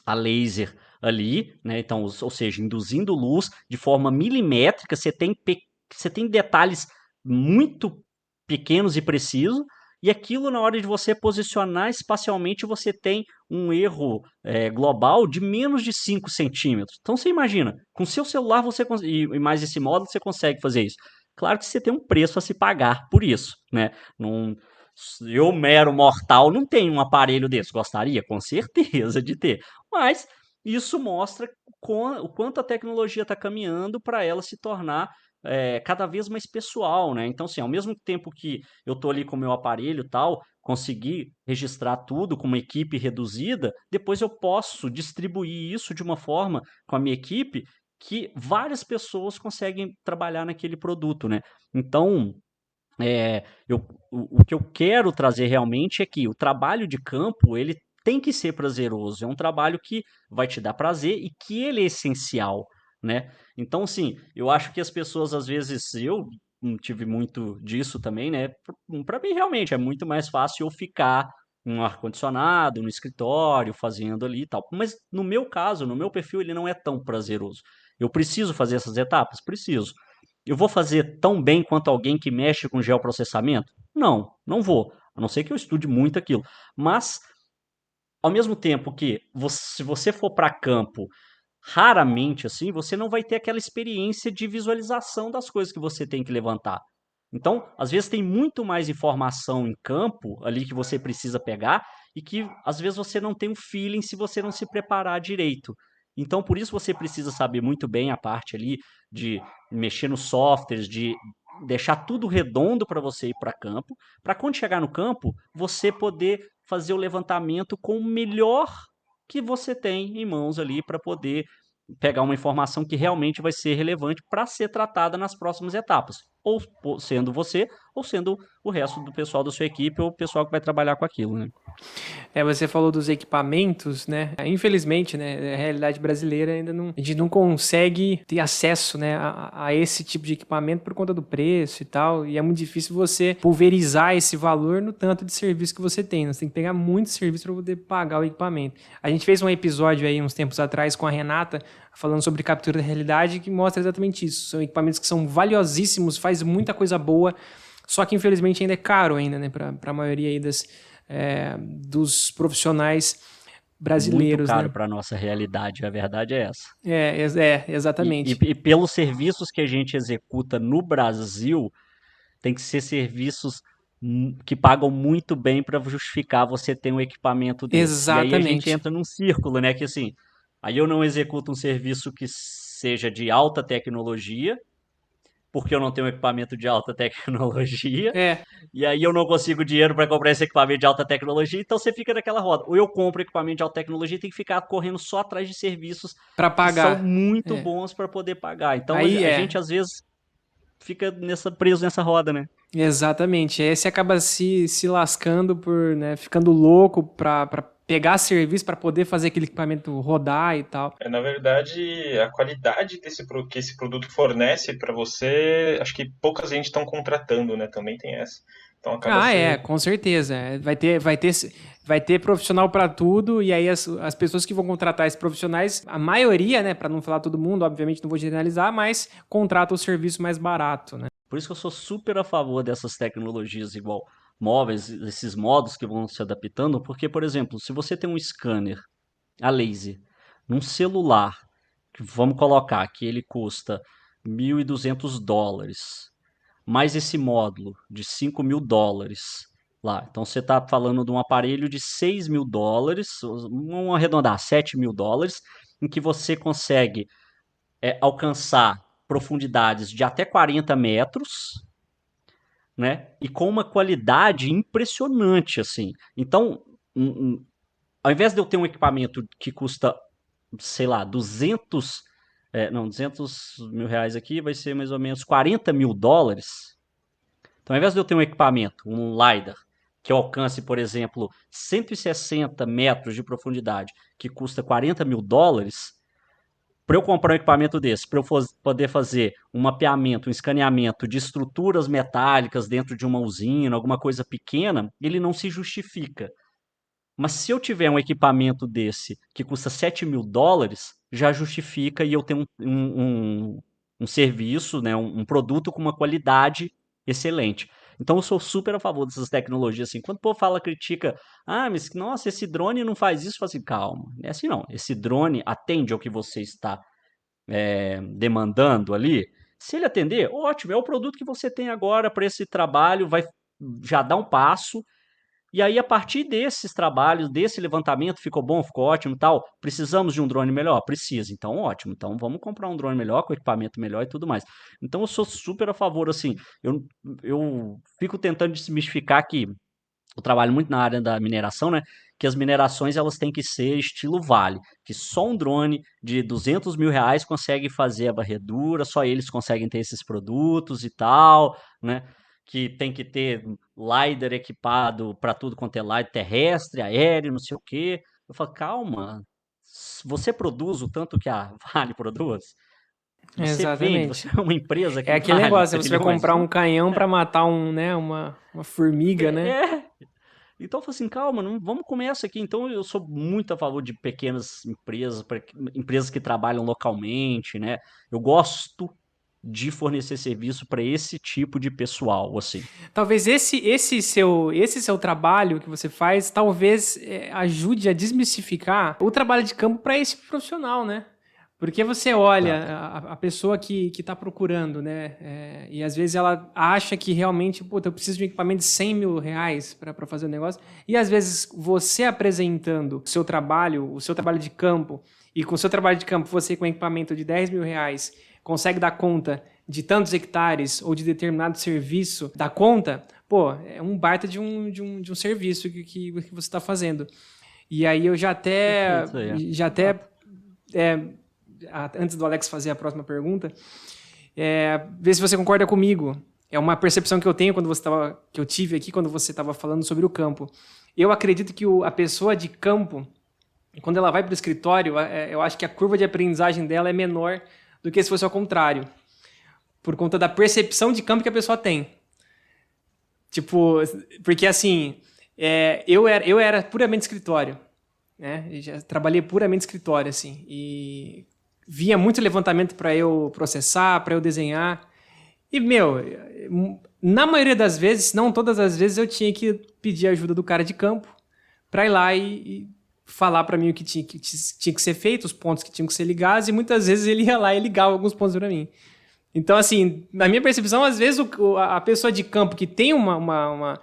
a laser ali, né? Então, ou seja, induzindo luz de forma milimétrica, você tem detalhes muito pequenos e precisos, e aquilo na hora de você posicionar espacialmente, você tem um erro global de menos de 5 centímetros. Então você imagina, com seu celular você e mais esse módulo você consegue fazer isso. Claro que você tem um preço a se pagar por isso, né? Não, eu, mero mortal, não tenho um aparelho desse. Gostaria, com certeza, de ter. Mas isso mostra o quanto a tecnologia está caminhando para ela se tornar cada vez mais pessoal, né? Então, assim, ao mesmo tempo que eu estou ali com o meu aparelho e tal, conseguir registrar tudo com uma equipe reduzida, depois eu posso distribuir isso de uma forma com a minha equipe que várias pessoas conseguem trabalhar naquele produto, né? Então, o que eu quero trazer realmente é que o trabalho de campo, ele tem que ser prazeroso, é um trabalho que vai te dar prazer e que ele é essencial, né? Então, assim, eu acho que as pessoas, às vezes, eu tive muito disso também, né? Para mim, realmente, é muito mais fácil eu ficar no ar-condicionado, no escritório, fazendo ali e tal. Mas no meu caso, no meu perfil, ele não é tão prazeroso. Eu preciso fazer essas etapas? Preciso. Eu vou fazer tão bem quanto alguém que mexe com geoprocessamento? Não, não vou. A não ser que eu estude muito aquilo. Mas, ao mesmo tempo que, se você for para campo raramente assim, você não vai ter aquela experiência de visualização das coisas que você tem que levantar. Então, às vezes tem muito mais informação em campo ali que você precisa pegar e que às vezes você não tem um feeling se você não se preparar direito. Então, por isso você precisa saber muito bem a parte ali de mexer nos softwares, de deixar tudo redondo para você ir para campo, para quando chegar no campo, você poder fazer o levantamento com o melhor que você tem em mãos ali para poder pegar uma informação que realmente vai ser relevante para ser tratada nas próximas etapas. Ou sendo você, ou sendo o resto do pessoal da sua equipe, ou o pessoal que vai trabalhar com aquilo, né? Você falou dos equipamentos, né? Infelizmente, né, a realidade brasileira ainda não, a gente não consegue ter acesso, né, a esse tipo de equipamento por conta do preço e tal, e é muito difícil você pulverizar esse valor no tanto de serviço que você tem. Você tem que pegar muito serviço para poder pagar o equipamento. A gente fez um episódio aí uns tempos atrás com a Renata falando sobre captura da realidade que mostra exatamente isso. São equipamentos que são valiosíssimos, faz muita coisa boa, só que infelizmente ainda é caro ainda, né, para a maioria aí dos profissionais brasileiros. Muito caro, né? para a nossa realidade, a verdade é essa. Exatamente. E pelos serviços que a gente executa no Brasil, tem que ser serviços que pagam muito bem para justificar você ter um equipamento desse. E aí a gente Exatamente. entra num círculo, né? Que assim, aí eu não executo um serviço que seja de alta tecnologia, porque eu não tenho equipamento de alta tecnologia, É, e aí eu não consigo dinheiro para comprar esse equipamento de alta tecnologia, então você fica naquela roda. Ou eu compro equipamento de alta tecnologia e tem que ficar correndo só atrás de serviços pra que são pagar. muito É. bons para poder pagar. Então Aí a gente às vezes fica preso nessa roda, né? exatamente. Aí você acaba se lascando por, né, ficando louco pra pegar serviço pra poder fazer aquele equipamento rodar e tal. Na verdade, a qualidade que esse produto fornece para você, acho que poucas gente estão contratando, né? Também tem essa. Então acaba Ah, se. com certeza. Vai ter profissional pra tudo, e aí as pessoas que vão contratar esses profissionais, a maioria, né, pra não falar todo mundo, obviamente não vou generalizar, mas contrata o serviço mais barato, né? Por isso que eu sou super a favor dessas tecnologias igual móveis, esses modos que vão se adaptando, porque, por exemplo, se você tem um scanner a laser num celular, que vamos colocar que ele custa US$ 1.200, mais esse módulo de US$ 5.000 lá. Então você está falando de um aparelho de US$ 6.000, vamos arredondar, US$ 7.000, em que você consegue alcançar profundidades de até 40 metros, né? E com uma qualidade impressionante, assim. Então, ao invés de eu ter um equipamento que custa, sei lá, 200 mil reais aqui, vai ser mais ou menos US$ 40.000. Então, ao invés de eu ter um equipamento, um LiDAR, que alcance, por exemplo, 160 metros de profundidade, que custa US$ 40.000, para eu comprar um equipamento desse, para eu poder fazer um mapeamento, um escaneamento de estruturas metálicas dentro de uma usina, alguma coisa pequena, ele não se justifica. Mas se eu tiver um equipamento desse que custa US$ 7.000, já justifica e eu tenho um serviço, né, um produto com uma qualidade excelente. Então eu sou super a favor dessas tecnologias. Assim, quando o povo fala, critica, mas nossa, esse drone não faz isso, eu falo assim, calma, não é assim não. Esse drone atende ao que você está demandando ali. Se ele atender, ótimo, é o produto que você tem agora para esse trabalho, vai já dar um passo. E aí, a partir desses trabalhos, desse levantamento, ficou bom, ficou ótimo e tal. Precisamos de um drone melhor? Precisa. Então, ótimo. Então, vamos comprar um drone melhor, com equipamento melhor e tudo mais. Então, eu sou super a favor, assim. Eu fico tentando desmistificar que eu trabalho muito na área da mineração, né? Que as minerações elas têm que ser estilo Vale, que só um drone de R$ 200.000 consegue fazer a varredura, só eles conseguem ter esses produtos e tal, né? Que tem que ter LiDAR equipado para tudo quanto é LiDAR terrestre, aéreo, não sei o quê. Eu falo, calma, você produz o tanto que a Vale produz? Você vende, você Exatamente. é uma empresa É que aquele vale negócio, né? Você vai trilhões? comprar um canhão pra matar uma formiga, né? É, então eu falei assim, calma, não, vamos começar aqui. Então eu sou muito a favor de pequenas empresas, empresas que trabalham localmente, né? Eu gosto de fornecer serviço para esse tipo de pessoal, assim. Talvez esse seu trabalho que você faz, talvez ajude a desmistificar o trabalho de campo para esse profissional, né? Porque você olha Exato. a pessoa que está procurando, né? E às vezes ela acha que realmente, puta, eu preciso de um equipamento de R$ 100.000 para fazer o negócio. E às vezes você apresentando o seu trabalho de campo, e com o seu trabalho de campo, você com um equipamento de R$ 10.000 consegue dar conta de tantos hectares ou de determinado serviço, dá conta, pô, é um baita de um serviço que você está fazendo. E aí eu Perfeito, isso aí. já até Exato. é, antes do Alex fazer a próxima pergunta, ver se você concorda comigo. É uma percepção que eu tenho que eu tive aqui quando você estava falando sobre o campo. Eu acredito que a pessoa de campo, quando ela vai para o escritório, eu acho que a curva de aprendizagem dela é menor do que se fosse ao contrário, por conta da percepção de campo que a pessoa tem. Tipo, porque assim, eu era puramente escritório, né? Eu já trabalhei puramente escritório, assim, e via muito levantamento para eu processar, para eu desenhar. E, meu, na maioria das vezes, se não todas as vezes, eu tinha que pedir ajuda do cara de campo para ir lá e falar para mim o que tinha que ser feito, os pontos que tinham que ser ligados, e muitas vezes ele ia lá e ligava alguns pontos para mim. Então, assim, na minha percepção, às vezes a pessoa de campo que tem uma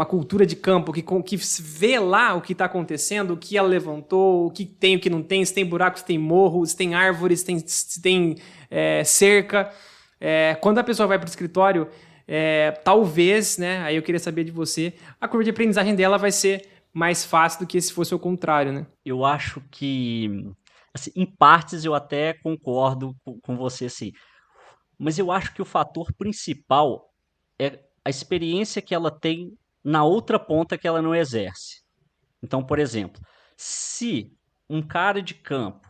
cultura de campo, que vê lá o que está acontecendo, o que ela levantou, o que não tem, se tem buracos, se tem morro, se tem árvores, se tem cerca, Quando a pessoa vai para o escritório, talvez, né? Aí eu queria saber de você, a curva de aprendizagem dela vai ser mais fácil do que se fosse o contrário, né? Eu acho que, assim, em partes eu até concordo com você, sim. Mas eu acho que o fator principal é a experiência que ela tem na outra ponta que ela não exerce. Então, por exemplo, se um cara de campo,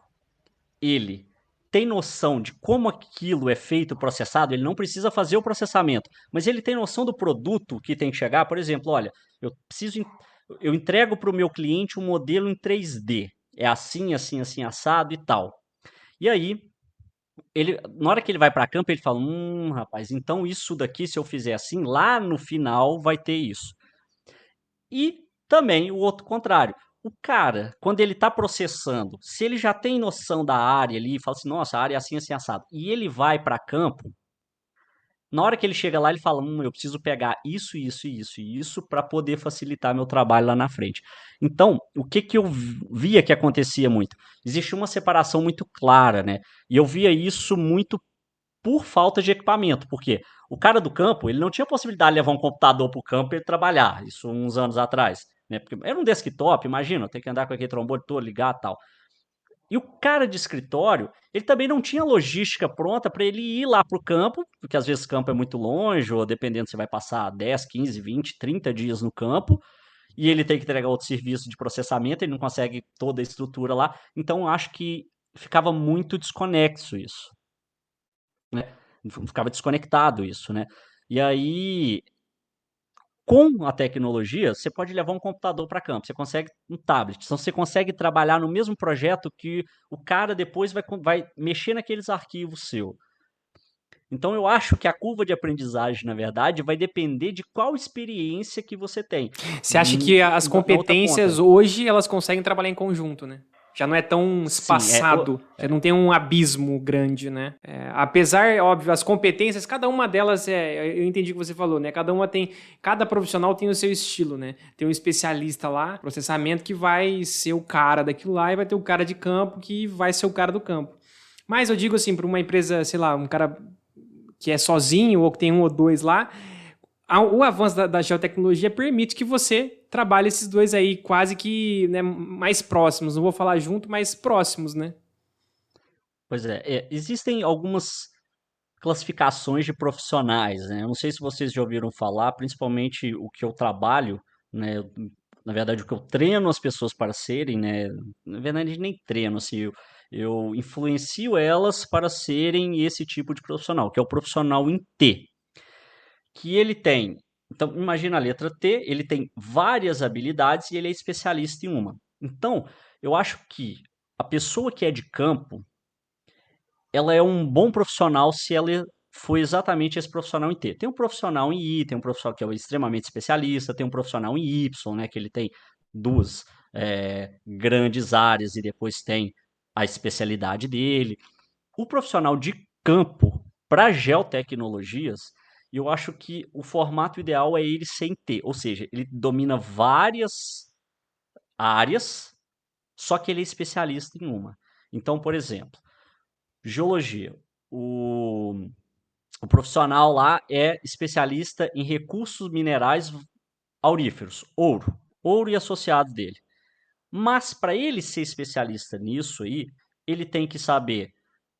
ele tem noção de como aquilo é feito, processado, ele não precisa fazer o processamento, mas ele tem noção do produto que tem que chegar. Por exemplo, olha, eu entrego para o meu cliente um modelo em 3D. É assim, assim, assim, assado e tal. E aí, na hora que ele vai para campo, ele fala: rapaz, então isso daqui, se eu fizer assim, lá no final vai ter isso. E também o outro contrário. O cara, quando ele está processando, se ele já tem noção da área ali, fala assim: nossa, a área é assim, assim, assado, e ele vai para campo, na hora que ele chega lá, ele fala: eu preciso pegar isso, isso, isso e isso para poder facilitar meu trabalho lá na frente. Então, o que que eu via que acontecia muito? Existia uma separação muito clara, né? E eu via isso muito por falta de equipamento, porque o cara do campo, ele não tinha possibilidade de levar um computador para o campo e ele trabalhar, isso uns anos atrás, né? Porque era um desktop, imagina, tem que andar com aquele trombone todo ligado e tal. E o cara de escritório, ele também não tinha logística pronta para ele ir lá para o campo, porque às vezes o campo é muito longe, ou dependendo, você vai passar 10, 15, 20, 30 dias no campo, e ele tem que entregar outro serviço de processamento, ele não consegue toda a estrutura lá. Então, acho que ficava muito desconexo isso, né? Ficava desconectado isso, né? E aí, com a tecnologia, você pode levar um computador para campo, você consegue um tablet, então você consegue trabalhar no mesmo projeto que o cara depois vai mexer naqueles arquivos seu. Então eu acho que a curva de aprendizagem, na verdade, vai depender de qual experiência que você tem. Você acha que as Na outra competências ponta. hoje elas conseguem trabalhar em conjunto, né? Já não é tão Sim, espaçado, já não tem um abismo grande, né? Apesar, óbvio, as competências, cada uma delas eu entendi o que você falou, né? Cada profissional tem o seu estilo, né? Tem um especialista lá, processamento, que vai ser o cara daquilo lá e vai ter o cara de campo que vai ser o cara do campo. Mas eu digo assim, para uma empresa, sei lá, um cara que é sozinho ou que tem um ou dois lá, o avanço da geotecnologia permite que você trabalhe esses dois aí quase que, né, mais próximos. Não vou falar junto, mas próximos, né? Pois existem algumas classificações de profissionais, né? Eu não sei se vocês já ouviram falar, principalmente o que eu trabalho, né? Na verdade, o que eu treino as pessoas para serem, né? Na verdade, nem treino, assim, eu influencio elas para serem esse tipo de profissional, que é o profissional em T, que ele tem. Então, imagina a letra T, ele tem várias habilidades e ele é especialista em uma. Então, eu acho que a pessoa que é de campo, ela é um bom profissional se ela foi exatamente esse profissional em T. Tem um profissional em I, tem um profissional que é extremamente especialista, tem um profissional em Y, né, que ele tem duas grandes áreas e depois tem a especialidade dele. O profissional de campo para geotecnologias, eu acho que o formato ideal é ele sem T, ou seja, ele domina várias áreas, só que ele é especialista em uma. Então, por exemplo, geologia. O profissional lá é especialista em recursos minerais auríferos, ouro e associados dele. Mas para ele ser especialista nisso aí, ele tem que saber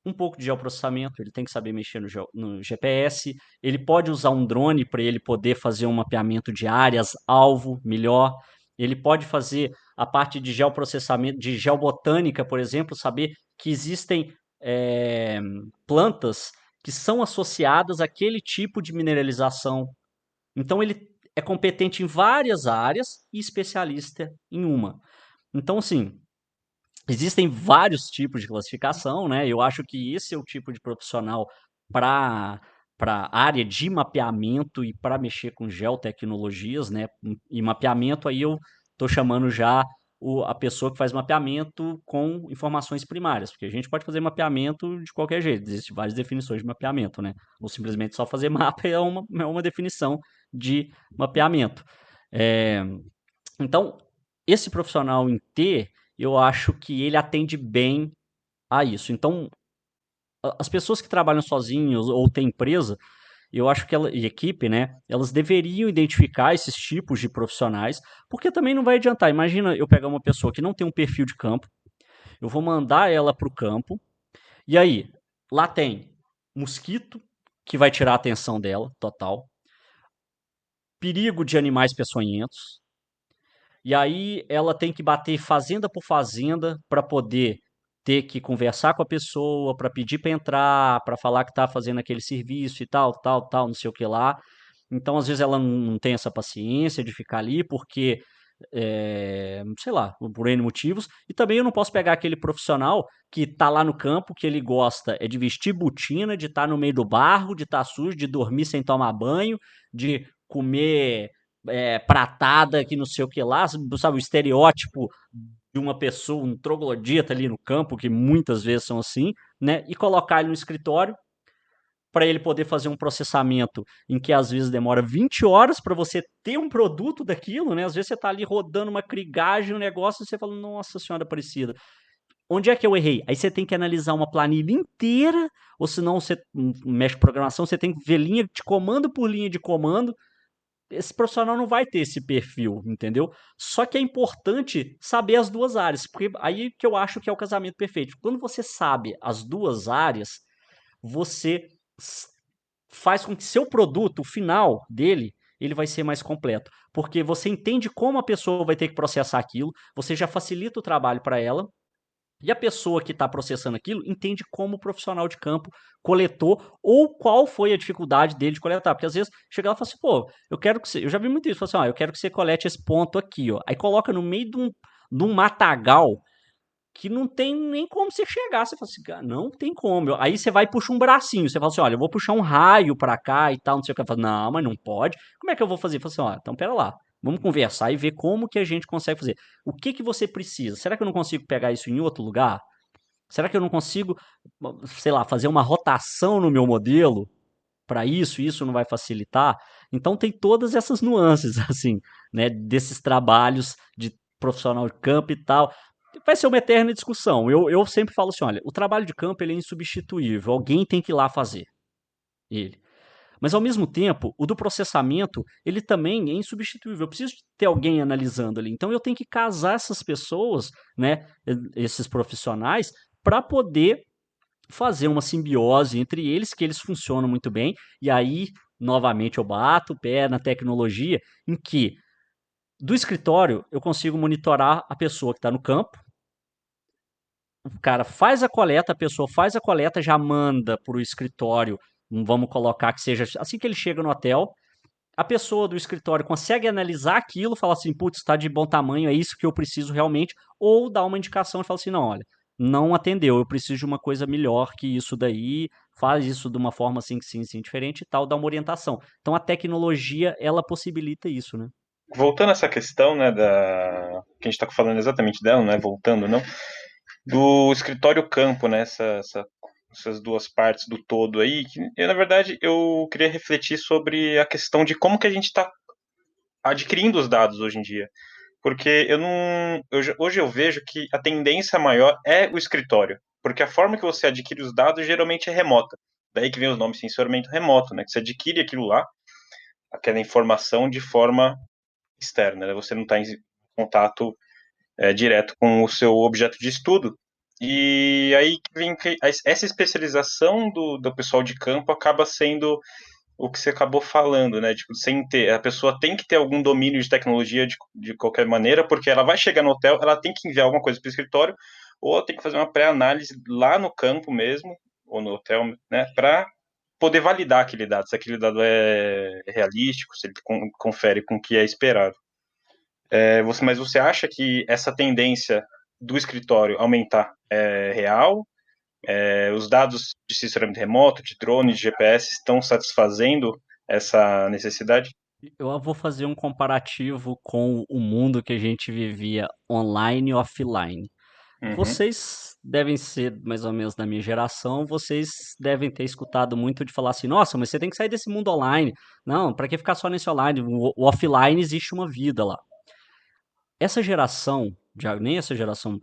um pouco de geoprocessamento, ele tem que saber mexer no GPS, ele pode usar um drone para ele poder fazer um mapeamento de áreas, alvo melhor, ele pode fazer a parte de geoprocessamento, de geobotânica, por exemplo, saber que existem plantas que são associadas àquele tipo de mineralização. Então ele é competente em várias áreas e especialista em uma. Então, assim, existem vários tipos de classificação, né? Eu acho que esse é o tipo de profissional para área de mapeamento e para mexer com geotecnologias, né? E mapeamento aí eu estou chamando já a pessoa que faz mapeamento com informações primárias, porque a gente pode fazer mapeamento de qualquer jeito, existem várias definições de mapeamento, né? Ou simplesmente só fazer mapa é uma definição de mapeamento. Então, esse profissional em T, eu acho que ele atende bem a isso. Então, as pessoas que trabalham sozinhos ou têm empresa, eu acho que e equipe, né, elas deveriam identificar esses tipos de profissionais, porque também não vai adiantar. Imagina eu pegar uma pessoa que não tem um perfil de campo, eu vou mandar ela para o campo, e aí, lá tem mosquito, que vai tirar a atenção dela, total, perigo de animais peçonhentos, e aí ela tem que bater fazenda por fazenda para poder ter que conversar com a pessoa, para pedir para entrar, para falar que está fazendo aquele serviço e tal, tal, tal, não sei o que lá. Então, às vezes, ela não tem essa paciência de ficar ali, porque, sei lá, por N motivos. E também eu não posso pegar aquele profissional que está lá no campo, que ele gosta de vestir botina, de estar no meio do barro, de estar sujo, de dormir sem tomar banho, de comer pratada, que não sei o que lá, sabe, o estereótipo de uma pessoa, um troglodita ali no campo, que muitas vezes são assim, né? E colocar ele no escritório para ele poder fazer um processamento em que às vezes demora 20 horas para você ter um produto daquilo, né? Às vezes você está ali rodando uma crigagem, um negócio, e você fala, nossa senhora Aparecida, onde é que eu errei? Aí você tem que analisar uma planilha inteira, ou senão você mexe com programação, você tem que ver linha de comando por linha de comando. Esse profissional não vai ter esse perfil, entendeu? Só que é importante saber as duas áreas, porque aí que eu acho que é o casamento perfeito. Quando você sabe as duas áreas, você faz com que seu produto, o final dele, ele vai ser mais completo. Porque você entende como a pessoa vai ter que processar aquilo, você já facilita o trabalho para ela, e a pessoa que está processando aquilo entende como o profissional de campo coletou ou qual foi a dificuldade dele de coletar. Porque às vezes chega lá e fala assim, pô, eu quero que você. Eu já vi muito isso, fala assim, ó, eu quero que você colete esse ponto aqui, ó. Aí coloca no meio de um matagal que não tem nem como você chegar. Você fala assim, cara, não tem como. Aí você vai e puxa um bracinho. Você fala assim, olha, eu vou puxar um raio para cá e tal, não sei o que. Eu falo, não, mas não pode. Como é que eu vou fazer? Eu falo assim, ó, então pera lá. Vamos conversar e ver como que a gente consegue fazer. O que que você precisa? Será que eu não consigo pegar isso em outro lugar? Será que eu não consigo, sei lá, fazer uma rotação no meu modelo para isso? Isso não vai facilitar? Então tem todas essas nuances, assim, né, desses trabalhos de profissional de campo e tal. Vai ser uma eterna discussão. Eu sempre falo assim, olha, o trabalho de campo ele é insubstituível. Alguém tem que ir lá fazer ele. Mas ao mesmo tempo, o do processamento, ele também é insubstituível. Eu preciso ter alguém analisando ali. Então eu tenho que casar essas pessoas, né, esses profissionais, para poder fazer uma simbiose entre eles, que eles funcionam muito bem. E aí, novamente, eu bato o pé na tecnologia, em que do escritório eu consigo monitorar a pessoa que está no campo. O cara faz a coleta, a pessoa faz a coleta, já manda para o escritório. Vamos colocar que seja assim que ele chega no hotel, a pessoa do escritório consegue analisar aquilo, falar assim, putz, está de bom tamanho, é isso que eu preciso realmente, ou dá uma indicação e fala assim, não, olha, não atendeu, eu preciso de uma coisa melhor que isso daí, faz isso de uma forma assim, sim, sim, diferente e tal, dá uma orientação. Então a tecnologia, ela possibilita isso, né? Voltando a essa questão, né, que a gente está falando exatamente dela, né, voltando, não, do escritório campo, né, essas duas partes do todo aí, que na verdade eu queria refletir sobre a questão de como que a gente está adquirindo os dados hoje em dia. Porque eu não. Hoje eu vejo que a tendência maior é o escritório. Porque a forma que você adquire os dados geralmente é remota. Daí que vem os nomes sensoramento remoto, né? Que você adquire aquilo lá, aquela informação de forma externa, né? Você não está em contato direto com o seu objeto de estudo. E aí vem que essa especialização do pessoal de campo acaba sendo o que você acabou falando, né? Tipo, sem ter, a pessoa tem que ter algum domínio de tecnologia de qualquer maneira, porque ela vai chegar no hotel, ela tem que enviar alguma coisa para o escritório, ou ela tem que fazer uma pré-análise lá no campo mesmo, ou no hotel, né? Para poder validar aquele dado, se aquele dado é realístico, se ele confere com o que é esperado. Mas você acha que essa tendência do escritório aumentar é real? Os dados de sensoramento remoto, de drone, de GPS, estão satisfazendo essa necessidade? Eu vou fazer um comparativo com o mundo que a gente vivia online e offline. Uhum. Vocês devem ser mais ou menos da minha geração, vocês devem ter escutado muito de falar assim: nossa, mas você tem que sair desse mundo online. Não, para que ficar só nesse online? O offline existe uma vida lá. Essa geração, nem essa geração,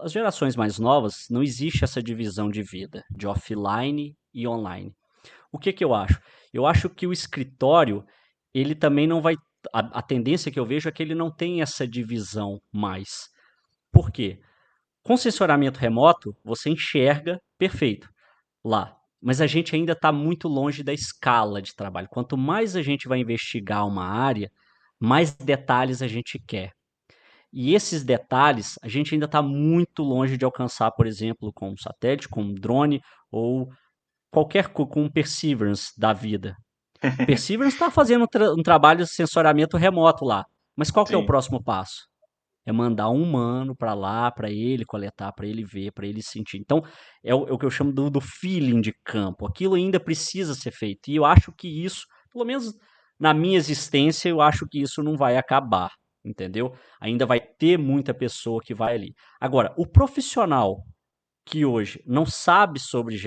As gerações mais novas, não existe essa divisão de vida, de offline e online. O que que eu acho? Eu acho que o escritório, ele também não vai. A tendência que eu vejo é que ele não tem essa divisão mais. Por quê? Com sensoramento remoto, você enxerga perfeito lá. Mas a gente ainda está muito longe da escala de trabalho. Quanto mais a gente vai investigar uma área, mais detalhes a gente quer. E esses detalhes a gente ainda está muito longe de alcançar, por exemplo, com um satélite, com um drone ou qualquer com um Perseverance da vida. Perseverance está fazendo um trabalho de sensoriamento remoto lá. Mas qual que é o Sim. próximo passo? É mandar um humano para lá, para ele coletar, para ele ver, para ele sentir. Então, é o que eu chamo do feeling de campo. Aquilo ainda precisa ser feito. E eu acho que isso, pelo menos na minha existência, eu acho que isso não vai acabar, entendeu? Ainda vai ter muita pessoa que vai ali. Agora, o profissional que hoje não sabe sobre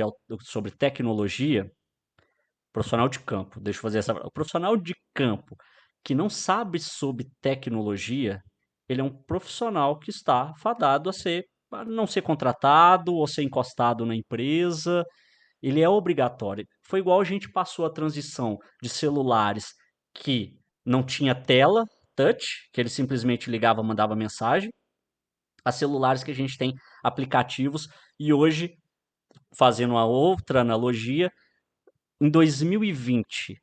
tecnologia, profissional de campo, deixa eu fazer essa. O profissional de campo que não sabe sobre tecnologia, ele é um profissional que está fadado a não ser contratado ou ser encostado na empresa. Ele é obrigatório. Foi igual a gente passou a transição de celulares que não tinha tela, touch, que ele simplesmente ligava, mandava mensagem, a celulares que a gente tem aplicativos. E hoje, fazendo uma outra analogia, em 2020,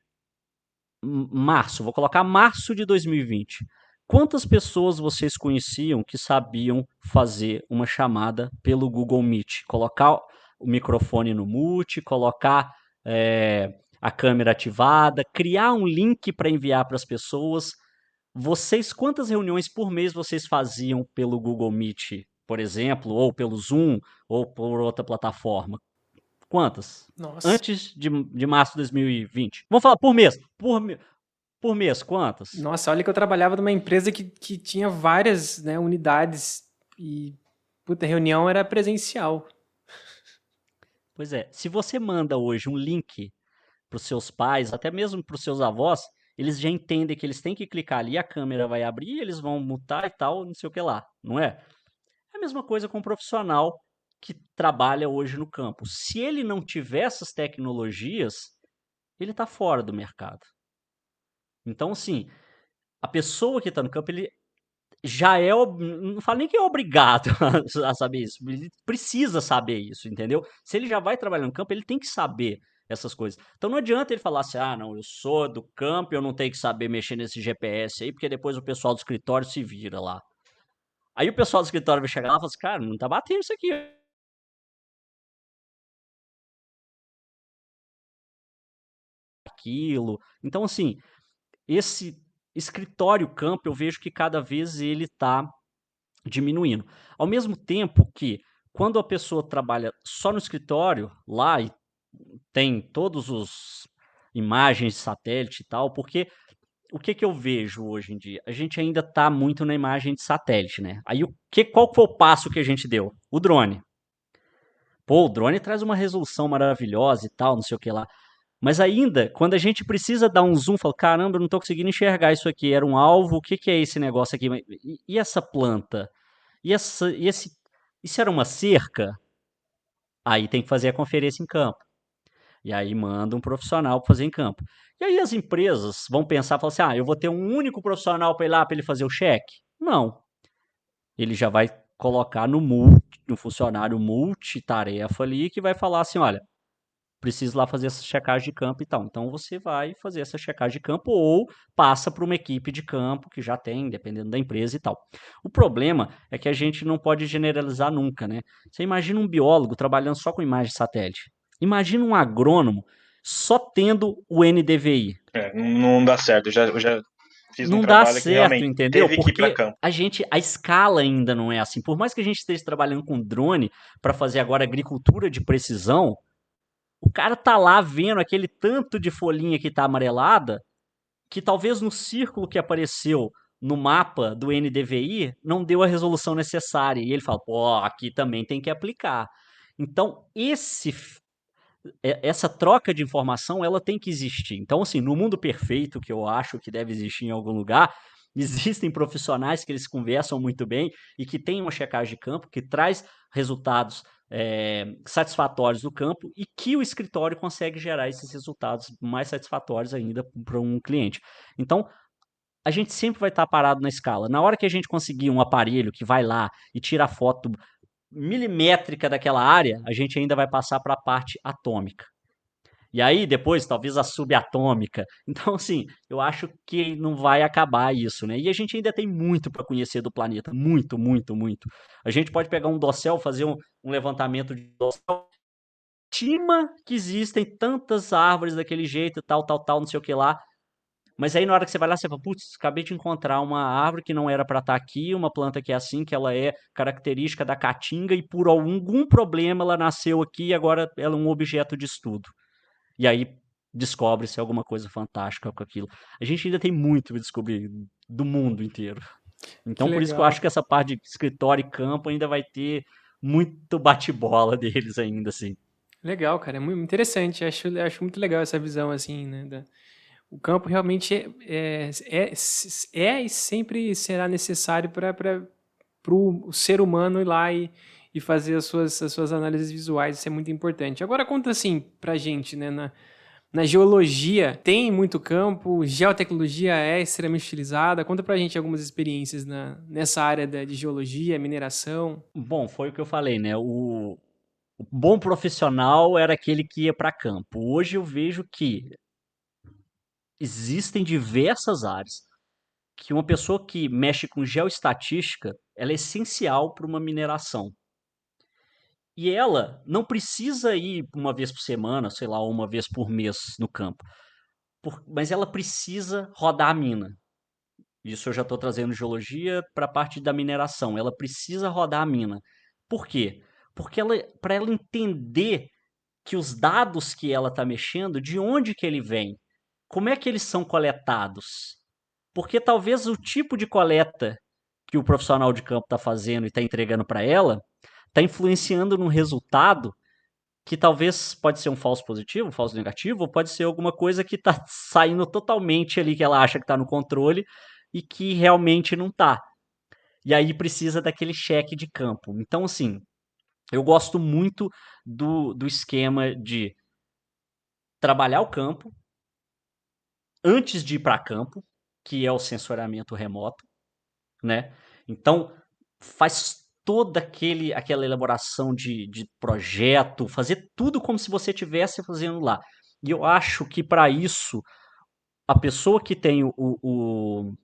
março, vou colocar março de 2020. Quantas pessoas vocês conheciam que sabiam fazer uma chamada pelo Google Meet? Colocar o microfone no mute, colocar a câmera ativada, criar um link para enviar para as pessoas. Vocês, quantas reuniões por mês vocês faziam pelo Google Meet, por exemplo, ou pelo Zoom, ou por outra plataforma? Quantas? Nossa. Antes de março de 2020. Vamos falar por mês. Por mês, quantas? Nossa, olha que eu trabalhava numa empresa que tinha várias, né, unidades e, puta, a reunião era presencial. Pois é, se você manda hoje um link para os seus pais, até mesmo para os seus avós, eles já entendem que eles têm que clicar ali, a câmera vai abrir, eles vão mutar e tal, não sei o que lá, não é? É a mesma coisa com um profissional que trabalha hoje no campo. Se ele não tiver essas tecnologias, ele está fora do mercado. Então, assim, a pessoa que está no campo, ele já é, não falo nem que é obrigado a saber isso, ele precisa saber isso, entendeu? Se ele já vai trabalhar no campo, ele tem que saber essas coisas. Então não adianta ele falar assim, ah, não, eu sou do campo, eu não tenho que saber mexer nesse GPS aí, porque depois o pessoal do escritório se vira lá. Aí o pessoal do escritório vai chegar lá e falar assim, cara, não tá batendo isso aqui, aquilo. Então, assim, esse escritório campo, eu vejo que cada vez ele tá diminuindo. Ao mesmo tempo que, quando a pessoa trabalha só no escritório, lá e tem todos os imagens de satélite e tal, porque o que que eu vejo hoje em dia? A gente ainda está muito na imagem de satélite, né? Aí qual foi o passo que a gente deu? O drone. Pô, o drone traz uma resolução maravilhosa e tal, não sei o que lá. Mas ainda, quando a gente precisa dar um zoom, fala, caramba, eu não estou conseguindo enxergar isso aqui. Era um alvo, o que que é esse negócio aqui? E essa planta? E se era uma cerca? Aí tem que fazer a conferência em campo. E aí manda um profissional para fazer em campo. E aí as empresas vão pensar, falar assim, ah, eu vou ter um único profissional para ir lá para ele fazer o cheque? Não. Ele já vai colocar no funcionário multitarefa ali, que vai falar assim, olha, preciso lá fazer essa checagem de campo e tal. Então você vai fazer essa checagem de campo ou passa para uma equipe de campo que já tem, dependendo da empresa e tal. O problema é que a gente não pode generalizar nunca, né? Você imagina um biólogo trabalhando só com imagem de satélite. Imagina um agrônomo só tendo o NDVI. Não dá certo. Eu já fiz um Não dá trabalho que certo, realmente entendeu? teve que ir para Porque campo. a escala ainda não é assim. Por mais que a gente esteja trabalhando com drone para fazer agora agricultura de precisão, o cara tá lá vendo aquele tanto de folhinha que tá amarelada, que talvez no círculo que apareceu no mapa do NDVI não deu a resolução necessária. E ele fala, pô, aqui também tem que aplicar. Então, essa troca de informação, ela tem que existir. Então, assim, no mundo perfeito, que eu acho que deve existir em algum lugar, Existem profissionais que eles conversam muito bem e que têm uma checagem de campo que traz resultados satisfatórios do campo e que o escritório consegue gerar esses resultados mais satisfatórios ainda para um cliente. Então, a gente sempre vai estar parado na escala. Na hora que a gente conseguir um aparelho que vai lá e tira a foto milimétrica daquela área, a gente ainda vai passar para a parte atômica. E aí, depois, talvez a subatômica. Então, assim, eu acho que não vai acabar isso, né? E a gente ainda tem muito para conhecer do planeta. Muito, muito, muito. A gente pode pegar um dossel, fazer um levantamento de dossel. Estima que existem tantas árvores daquele jeito, tal, tal, tal, não sei o que lá. Mas aí na hora que você vai lá, você fala, putz, acabei de encontrar uma árvore que não era para estar aqui, uma planta que é assim, que ela é característica da caatinga e por algum problema ela nasceu aqui e agora ela é um objeto de estudo. E aí descobre-se alguma coisa fantástica com aquilo. A gente ainda tem muito para descobrir do mundo inteiro. Que Então por isso que eu legal. acho que essa parte de escritório e campo ainda vai ter muito bate-bola deles ainda, assim. Legal, cara. É muito interessante. Acho muito legal essa visão, assim, né? O campo realmente é e sempre será necessário para o ser humano ir lá e fazer as suas análises visuais. Isso é muito importante. Agora, conta assim pra gente, né? Na geologia, tem muito campo, geotecnologia é extremamente utilizada. Conta pra gente algumas experiências nessa área de geologia, mineração. Bom, foi o que eu falei, né? O bom profissional era aquele que ia para campo. Hoje eu vejo que existem diversas áreas que uma pessoa que mexe com geoestatística, ela é essencial para uma mineração. E ela não precisa ir uma vez por semana, sei lá, uma vez por mês no campo, mas ela precisa rodar a mina. Isso eu já estou trazendo geologia para a parte da mineração. Ela precisa rodar a mina. Por quê? Porque para ela entender que os dados que ela está mexendo, de onde que ele vem, como é que eles são coletados. Porque talvez o tipo de coleta que o profissional de campo está fazendo e está entregando para ela, está influenciando no resultado que talvez pode ser um falso positivo, um falso negativo, ou pode ser alguma coisa que está saindo totalmente ali, que ela acha que está no controle e que realmente não está. E aí precisa daquele cheque de campo. Então, assim, eu gosto muito do esquema de trabalhar o campo antes de ir para campo, que é o sensoriamento remoto, né? Então, faz toda aquela elaboração de projeto, fazer tudo como se você estivesse fazendo lá. E eu acho que para isso, a pessoa que tem o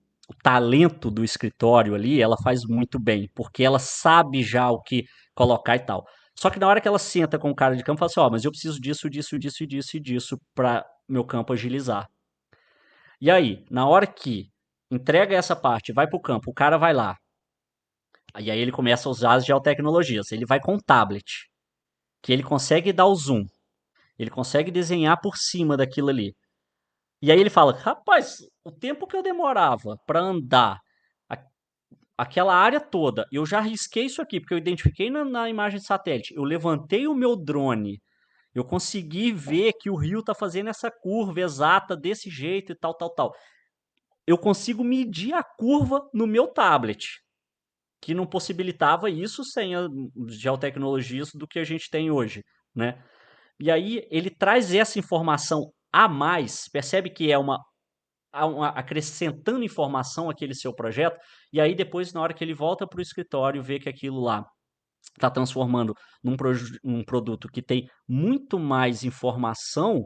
talento do escritório ali, ela faz muito bem, porque ela sabe já o que colocar e tal. Só que na hora que ela senta com o cara de campo, fala assim, ó, mas eu preciso disso, disso, disso, disso e disso para meu campo agilizar. E aí, na hora que entrega essa parte, vai para o campo, o cara vai lá, e aí ele começa a usar as geotecnologias. Ele vai com o tablet, que ele consegue dar o zoom, ele consegue desenhar por cima daquilo ali. E aí ele fala, rapaz, o tempo que eu demorava para andar aquela área toda, eu já risquei isso aqui, porque eu identifiquei na imagem de satélite, eu levantei o meu drone, eu consegui ver que o rio está fazendo essa curva exata desse jeito e tal, tal, tal. Eu consigo medir a curva no meu tablet, que não possibilitava isso sem as geotecnologias do que a gente tem hoje, né? E aí ele traz essa informação a mais, percebe que é acrescentando informação àquele seu projeto, e aí depois, na hora que ele volta para o escritório, vê que aquilo lá está transformando num produto que tem muito mais informação,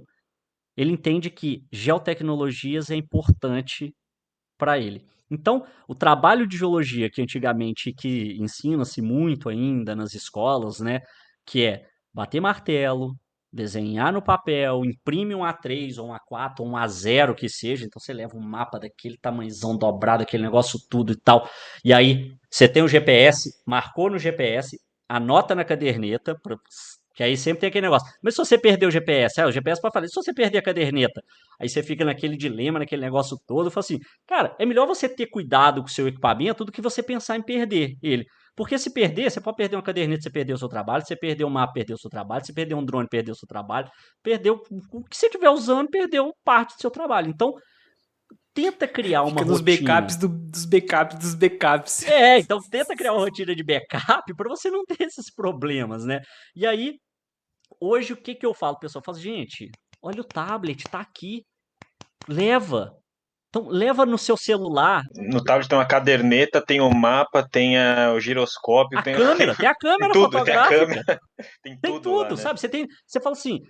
ele entende que geotecnologias é importante para ele. Então, o trabalho de geologia que antigamente que ensina-se muito ainda nas escolas, né, que é bater martelo, desenhar no papel, imprime um A3 ou um A4 ou um A0 que seja, então você leva um mapa daquele tamanhozão dobrado, aquele negócio tudo e tal, e aí você tem o GPS, marcou no GPS, anota na caderneta, que aí sempre tem aquele negócio. Mas se você perder o GPS, o GPS pode falar, se você perder a caderneta, aí você fica naquele dilema, naquele negócio todo, fala assim, cara, é melhor você ter cuidado com o seu equipamento do que você pensar em perder ele. Porque se perder, você pode perder uma caderneta, você perdeu o seu trabalho, você perdeu um mapa, perdeu o seu trabalho, você perdeu um drone, perdeu o seu trabalho, perdeu o que você estiver usando, perdeu parte do seu trabalho. Então, tenta criar uma Fica nos rotina. backups dos backups dos backups. Então tenta criar uma rotina de backup para você não ter esses problemas, né? E aí, hoje, o que que eu falo? O pessoal fala, gente, olha o tablet, tá aqui, leva. Então, leva no seu celular No tablet tem uma caderneta, tem o mapa, tem o giroscópio, a tem, câmera, tem a tem câmera tudo, tem a câmera, fotográfica, tem tem tudo lá, tudo, né? sabe? Você fala assim,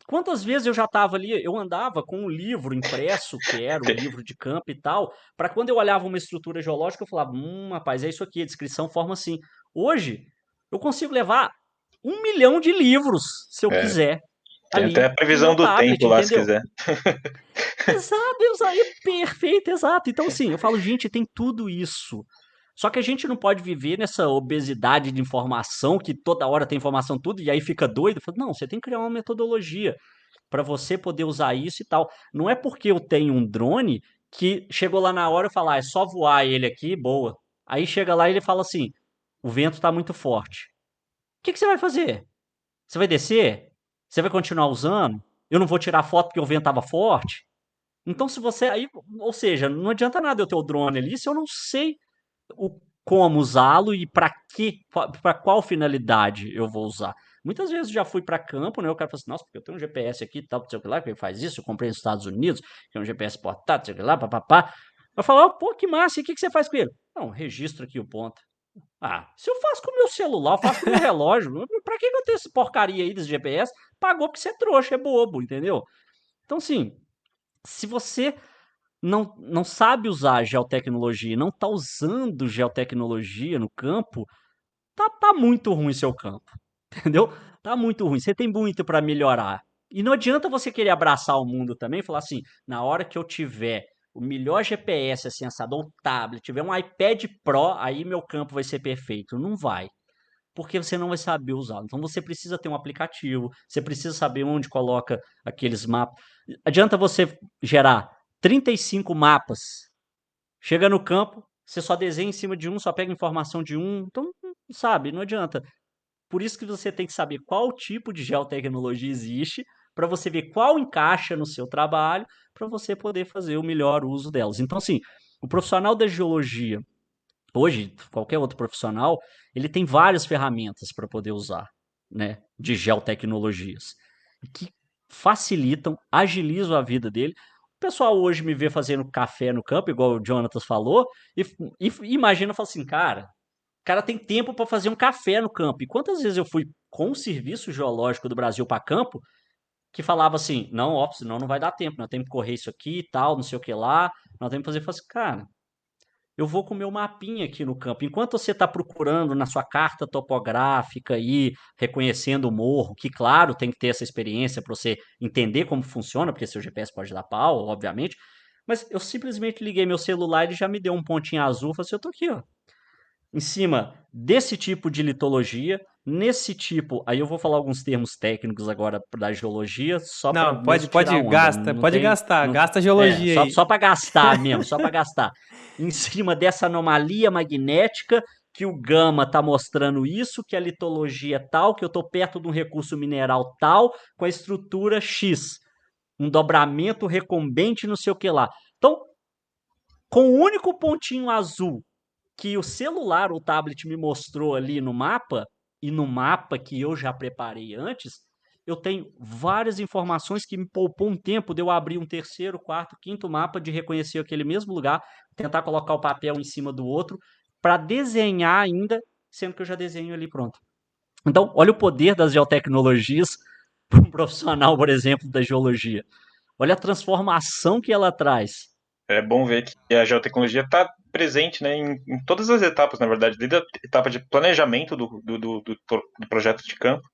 quantas vezes eu já estava ali, eu andava com um livro impresso, que era um Tem- livro de campo e tal, para quando eu olhava uma estrutura geológica, eu falava, rapaz, é isso aqui, a descrição forma assim. Hoje, eu consigo levar 1 milhão de livros, se eu é, quiser, tem até ali a no previsão meu do tablet, tempo lá, se entendeu? quiser. Exato, perfeito, exato. Então, assim, eu falo, gente, tem tudo isso. Só que a gente não pode viver nessa obesidade de informação, que toda hora tem informação tudo, e aí fica doido. Fala, não, você tem que criar uma metodologia para você poder usar isso e tal. Não é porque eu tenho um drone que chegou lá na hora e falar, é só voar ele aqui, boa. Aí chega lá e ele fala assim, o vento está muito forte. O que que você vai fazer? Você vai descer? Você vai continuar usando? Eu não vou tirar foto porque o vento estava forte? Então, se você aí, ou seja, não adianta nada eu ter o drone ali se eu não sei o como usá-lo e para que, para qual finalidade eu vou usar. Muitas vezes eu já fui para campo, né? O cara fala assim, nossa, porque eu tenho um GPS aqui, tal, não sei o que lá, que ele faz isso, eu comprei nos Estados Unidos, que é um GPS portátil, não sei o que lá, papapá. Eu falo, oh, pô, que massa, e o que que você faz com ele? Não, registro aqui o ponto. Ah, se eu faço com o meu celular, eu faço com o meu relógio, pra que eu tenho essa porcaria aí desse GPS? Pagou porque você é trouxa, é bobo, entendeu? Então, assim, se você não sabe usar geotecnologia, não está usando geotecnologia no campo, tá muito ruim seu campo, entendeu? Tá muito ruim. Você tem muito para melhorar. E não adianta você querer abraçar o mundo também e falar assim, na hora que eu tiver o melhor GPS assim, assado, ou tablet, tiver um iPad Pro, aí meu campo vai ser perfeito. Não vai, porque você não vai saber usar. Então você precisa ter um aplicativo, você precisa saber onde coloca aqueles mapas. Adianta você gerar 35 mapas. Chega no campo, você só desenha em cima de um, só pega informação de um. Então, sabe, não adianta. Por isso que você tem que saber qual tipo de geotecnologia existe, para você ver qual encaixa no seu trabalho, para você poder fazer o melhor uso delas. Então, assim, o profissional da geologia, hoje, qualquer outro profissional, ele tem várias ferramentas para poder usar, né, de geotecnologias, que facilitam, agilizam a vida dele. O pessoal hoje me vê fazendo café no campo, igual o Jonatas falou, e imagina, fala assim, cara, o cara tem tempo para fazer um café no campo. E quantas vezes eu fui com o Serviço Geológico do Brasil para campo, que falava assim, não, ó, senão não vai dar tempo, nós temos que correr isso aqui e tal, não sei o que lá, nós temos que fazer, eu falo assim, cara, eu vou com o meu mapinha aqui no campo. Enquanto você está procurando na sua carta topográfica aí, reconhecendo o morro, que claro, tem que ter essa experiência para você entender como funciona, porque seu GPS pode dar pau, obviamente. Mas eu simplesmente liguei meu celular e ele já me deu um pontinho azul. Falei assim, eu tô aqui, ó, em cima desse tipo de litologia, nesse tipo, aí eu vou falar alguns termos técnicos agora da geologia, só para Não, mesmo tirar onda, não pode tem, gastar, não, gasta a geologia só, aí. só para gastar mesmo, só para gastar. Em cima dessa anomalia magnética, que o gama está mostrando isso, que a litologia é tal, que eu estou perto de um recurso mineral tal, com a estrutura X, um dobramento recumbente, não sei o que lá. Então, com o único pontinho azul que o celular, o tablet me mostrou ali no mapa, e no mapa que eu já preparei antes, eu tenho várias informações que me poupou um tempo de eu abrir um terceiro, quarto, quinto mapa, de reconhecer aquele mesmo lugar, tentar colocar o papel em cima do outro, para desenhar ainda, sendo que eu já desenho ali pronto. Então, olha o poder das geotecnologias para um profissional, por exemplo, da geologia. Olha a transformação que ela traz. É bom ver que a geotecnologia está presente, né, em todas as etapas, na verdade, desde a etapa de planejamento do projeto de campo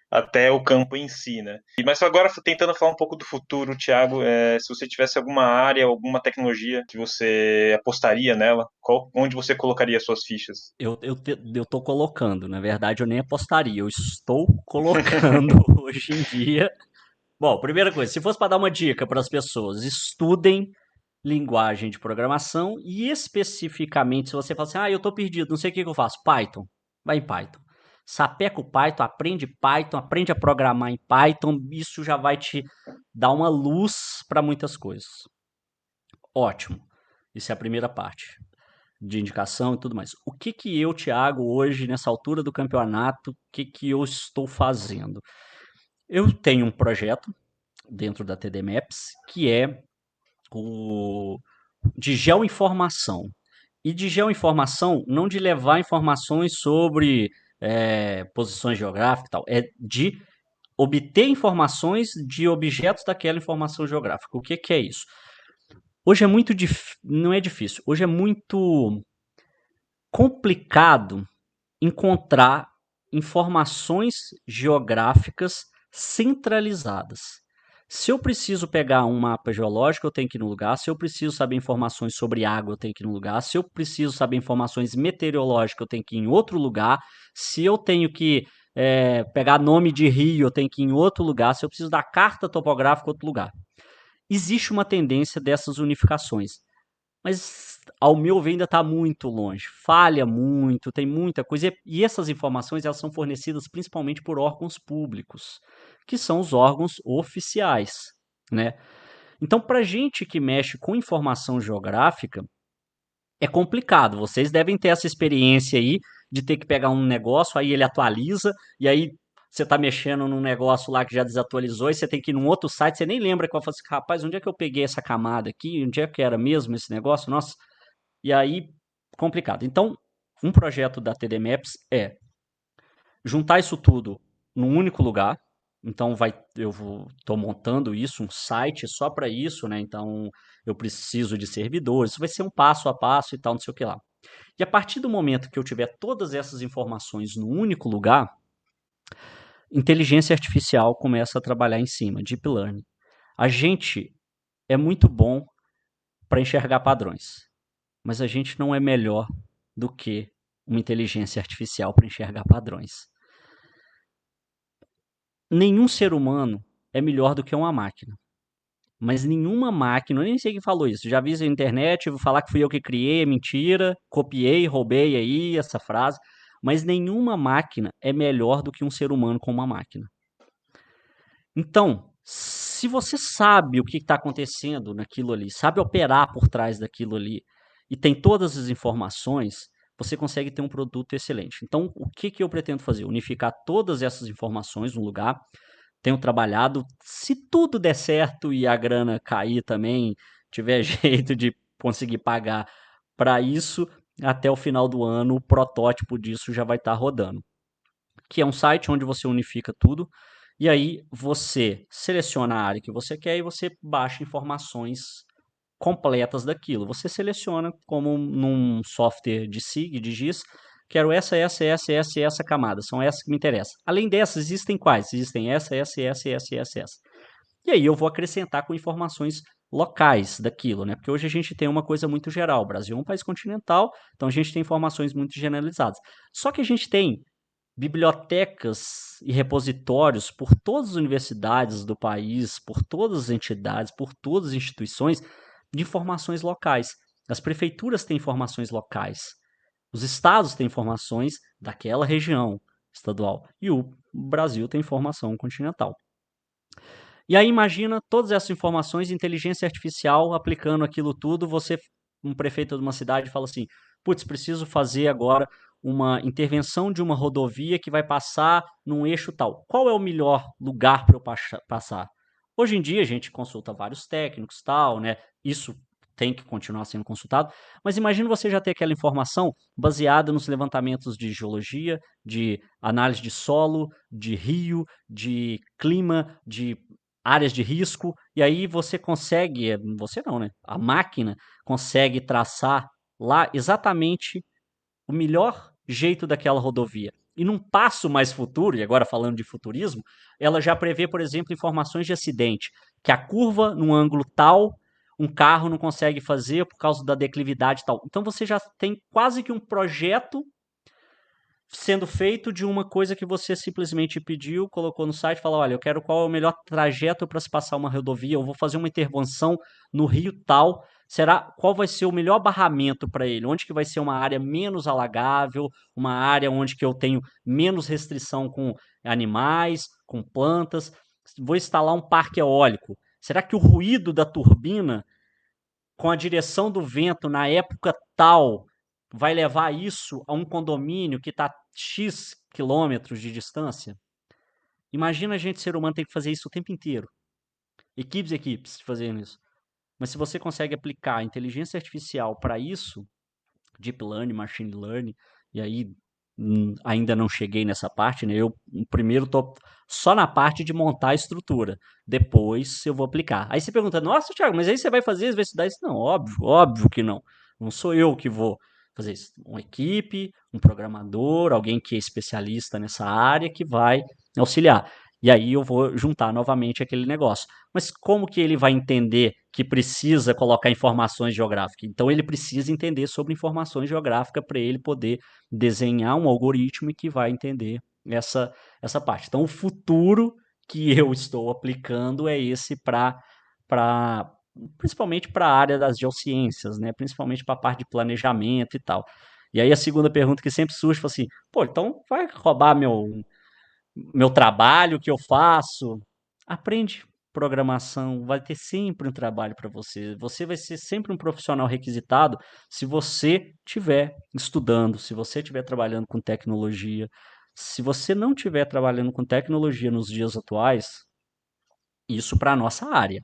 até o campo em si, né? Mas agora, tentando falar um pouco do futuro, Thiago, se você tivesse alguma área, alguma tecnologia que você apostaria nela, onde você colocaria suas fichas? Eu tô colocando, na verdade eu nem apostaria, eu estou colocando hoje em dia. Bom, primeira coisa, se fosse para dar uma dica para as pessoas, estudem linguagem de programação e especificamente se você fala assim, eu tô perdido, não sei o que que eu faço, Python, vai em Python. Sapeca o Python, aprende a programar em Python, isso já vai te dar uma luz para muitas coisas. Ótimo. Isso é a primeira parte de indicação e tudo mais. O que que eu, Thiago, hoje, nessa altura do campeonato, o que que eu estou fazendo? Eu tenho um projeto dentro da TD Maps que é o de geoinformação. E de geoinformação, não de levar informações sobre posições geográficas e tal, é de obter informações de objetos daquela informação geográfica. O que que é isso? Hoje é muito não é difícil, hoje é muito complicado encontrar informações geográficas centralizadas. Se eu preciso pegar um mapa geológico, eu tenho que ir no lugar. Se eu preciso saber informações sobre água, eu tenho que ir no lugar. Se eu preciso saber informações meteorológicas, eu tenho que ir em outro lugar. Se eu tenho que pegar nome de rio, eu tenho que ir em outro lugar. Se eu preciso da carta topográfica, outro lugar. Existe uma tendência dessas unificações, mas ao meu ver ainda está muito longe, falha muito, tem muita coisa, e essas informações elas são fornecidas principalmente por órgãos públicos, que são os órgãos oficiais, né? Então, para gente que mexe com informação geográfica, é complicado. Vocês devem ter essa experiência aí de ter que pegar um negócio, aí ele atualiza, e aí você está mexendo num negócio lá que já desatualizou, e você tem que ir num outro site, você nem lembra que vai falar assim, rapaz, onde é que eu peguei essa camada aqui? Onde é que era mesmo esse negócio? Nossa, e aí, complicado. Então, um projeto da TD Maps é juntar isso tudo num único lugar. Então, eu estou montando isso, um site só para isso, né? Então, eu preciso de servidores. Isso vai ser um passo a passo e tal, não sei o que lá. E a partir do momento que eu tiver todas essas informações num único lugar, inteligência artificial começa a trabalhar em cima, deep learning. A gente é muito bom para enxergar padrões, mas a gente não é melhor do que uma inteligência artificial para enxergar padrões. Nenhum ser humano é melhor do que uma máquina. Mas nenhuma máquina, eu nem sei quem falou isso, já vi isso na internet, vou falar que fui eu que criei, é mentira, copiei, roubei aí essa frase, mas nenhuma máquina é melhor do que um ser humano com uma máquina. Então, se você sabe o que está acontecendo naquilo ali, sabe operar por trás daquilo ali, e tem todas as informações, você consegue ter um produto excelente. Então, o que, que eu pretendo fazer? Unificar todas essas informações num lugar. Tenho trabalhado, se tudo der certo e a grana cair também, tiver jeito de conseguir pagar para isso, até o final do ano o protótipo disso já vai estar rodando. Que é um site onde você unifica tudo, e aí você seleciona a área que você quer e você baixa informações completas daquilo. Você seleciona como num software de SIG, de GIS, quero essa camada, são essas que me interessam. Além dessas, existem quais? Existem essa. E aí eu vou acrescentar com informações locais daquilo, né? Porque hoje a gente tem uma coisa muito geral. O Brasil é um país continental, então a gente tem informações muito generalizadas. Só que a gente tem bibliotecas e repositórios por todas as universidades do país, por todas as entidades, por todas as instituições de informações locais. As prefeituras têm informações locais, os estados têm informações daquela região estadual e o Brasil tem informação continental. E aí imagina todas essas informações, inteligência artificial aplicando aquilo tudo, você, um prefeito de uma cidade, fala assim, putz, preciso fazer agora uma intervenção de uma rodovia que vai passar num eixo tal. Qual é o melhor lugar para eu passar? Hoje em dia a gente consulta vários técnicos, tal, né? Isso tem que continuar sendo consultado, mas imagina você já ter aquela informação baseada nos levantamentos de geologia, de análise de solo, de rio, de clima, de áreas de risco, e aí você consegue, você não, né? A máquina consegue traçar lá exatamente o melhor jeito daquela rodovia. E num passo mais futuro, e agora falando de futurismo, ela já prevê, por exemplo, informações de acidente, que a curva num ângulo tal, um carro não consegue fazer por causa da declividade tal. Então você já tem quase que um projeto sendo feito de uma coisa que você simplesmente pediu, colocou no site, falou, olha, eu quero qual é o melhor trajeto para se passar uma rodovia, eu vou fazer uma intervenção no rio tal, qual vai ser o melhor barramento para ele? Onde que vai ser uma área menos alagável, uma área onde que eu tenho menos restrição com animais, com plantas? Vou instalar um parque eólico. Será que o ruído da turbina com a direção do vento na época tal vai levar isso a um condomínio que está X quilômetros de distância? Imagina a gente, ser humano, tem que fazer isso o tempo inteiro. Equipes fazendo isso. Mas se você consegue aplicar a inteligência artificial para isso, deep learning, machine learning, e aí ainda não cheguei nessa parte, né? Eu primeiro tô só na parte de montar a estrutura, depois eu vou aplicar. Aí você pergunta, nossa, Thiago, mas aí você vai fazer, vai estudar isso? Não, óbvio que não. Não sou eu que vou fazer isso. Uma equipe, um programador, alguém que é especialista nessa área que vai auxiliar. E aí eu vou juntar novamente aquele negócio. Mas como que ele vai entender que precisa colocar informações geográficas? Então ele precisa entender sobre informações geográficas para ele poder desenhar um algoritmo que vai entender essa parte. Então o futuro que eu estou aplicando é esse principalmente para a área das geociências, né? Principalmente para a parte de planejamento e tal. E aí a segunda pergunta que sempre surge é assim, pô, então vai roubar meu trabalho que eu faço? Aprende programação, vai ter sempre um trabalho para você. Você vai ser sempre um profissional requisitado se você estiver estudando, se você estiver trabalhando com tecnologia. Se você não estiver trabalhando com tecnologia nos dias atuais, isso para a nossa área,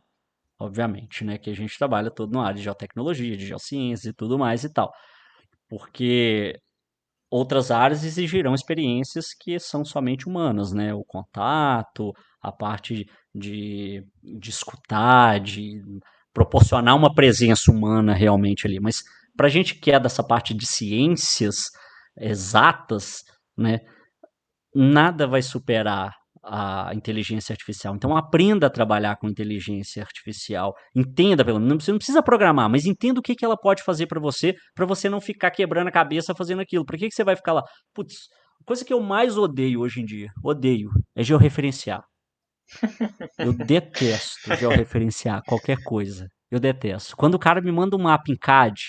obviamente, né? Que a gente trabalha todo na área de geotecnologia, de geociências e tudo mais e tal. Porque outras áreas exigirão experiências que são somente humanas, né? O contato, a parte de escutar, de proporcionar uma presença humana realmente ali. Mas para a gente que é dessa parte de ciências exatas, né? Nada vai superar a inteligência artificial. Então aprenda a trabalhar com inteligência artificial. Entenda, pelo menos, você não precisa programar, mas entenda o que ela pode fazer para você não ficar quebrando a cabeça fazendo aquilo. Por que você vai ficar lá? Putz, a coisa que eu mais odeio hoje em dia, é georreferenciar. Eu detesto georreferenciar qualquer coisa. Eu detesto. Quando o cara me manda um mapa em CAD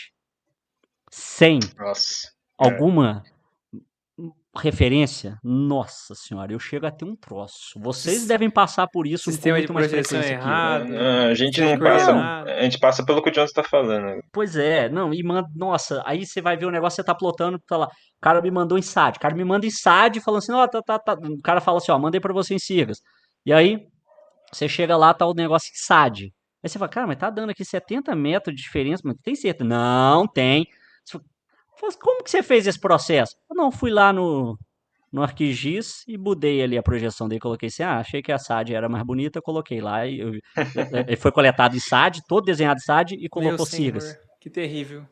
sem Nossa. alguma referência, nossa senhora, eu chego a ter um troço. Vocês devem passar por isso com Sistema de muito mais projeção frequência que eu. errado. A gente sistema de não passa. coordenada. A gente passa pelo que o Jones tá falando. Pois é, não, e manda, nossa, aí você vai ver o negócio, você tá plotando, tá lá, o cara me mandou em SAD, o cara me manda em SAD falando assim, ó, tá, o cara fala assim, ó, mandei pra você em Sirgas. E aí, você chega lá, tá o negócio em SAD. Aí você fala, cara, mas tá dando aqui 70 metros de diferença, mas tem certeza? Não, tem. Você fala, como que você fez esse processo? Eu não, fui lá no ArcGIS e mudei ali a projeção dele, coloquei assim, achei que a SAD era mais bonita, coloquei lá, e foi coletado em SAD, todo desenhado em SAD e Meu colocou senhor, Sirgas. que terrível.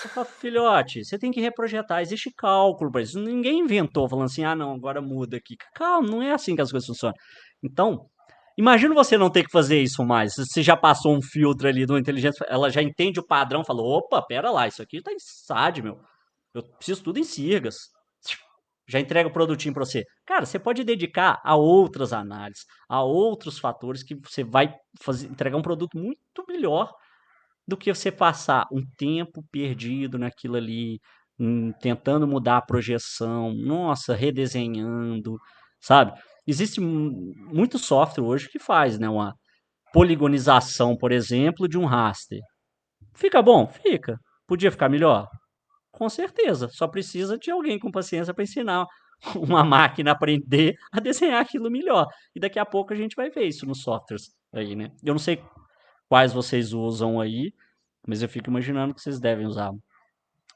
Eu falo, filhote, você tem que reprojetar, existe cálculo para isso, ninguém inventou falando assim, não, agora muda aqui. Calma, não é assim que as coisas funcionam. Então, imagina você não ter que fazer isso mais, você já passou um filtro ali de uma inteligência, ela já entende o padrão, falou, opa, pera lá, isso aqui tá em SAD, meu, eu preciso tudo em Sirgas. Já entrega o produtinho para você. Cara, você pode dedicar a outras análises, a outros fatores que você vai entregar um produto muito melhor do que você passar um tempo perdido naquilo ali, tentando mudar a projeção, nossa, redesenhando, sabe? Existe muito software hoje que faz, né, uma poligonização, por exemplo, de um raster. Fica bom? Fica. Podia ficar melhor? Com certeza, só precisa de alguém com paciência para ensinar uma máquina a aprender a desenhar aquilo melhor. E daqui a pouco a gente vai ver isso nos softwares aí, né? Eu não sei quais vocês usam aí, mas eu fico imaginando que vocês devem usar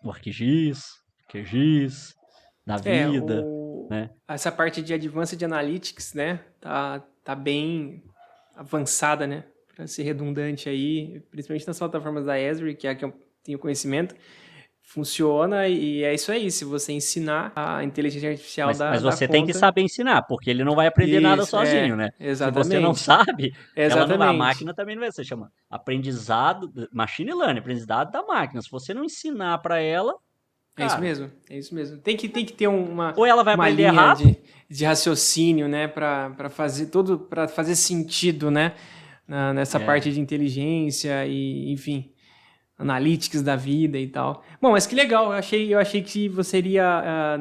o ArcGIS, QGIS, da vida, né? Essa parte de Advanced Analytics, né, tá bem avançada, né, para ser redundante aí, principalmente nas plataformas da Esri, que é a que eu tenho conhecimento. Funciona e é isso aí. Se você ensinar a inteligência artificial Mas da você tem que conta... saber ensinar, porque ele não vai aprender nada Isso, sozinho, né? Se você não exatamente. sabe, ela não vai, a Exatamente. máquina também não vai ser chamada. Aprendizado, machine learning, aprendizado da máquina. Se você não ensinar para ela, É isso cara, mesmo, é isso mesmo. Tem que ter uma ou ela vai aprender linha rápido, de raciocínio, né, para fazer sentido, né, nessa parte de inteligência e, enfim, analytics da vida e tal. Bom, mas que legal. Eu achei que você iria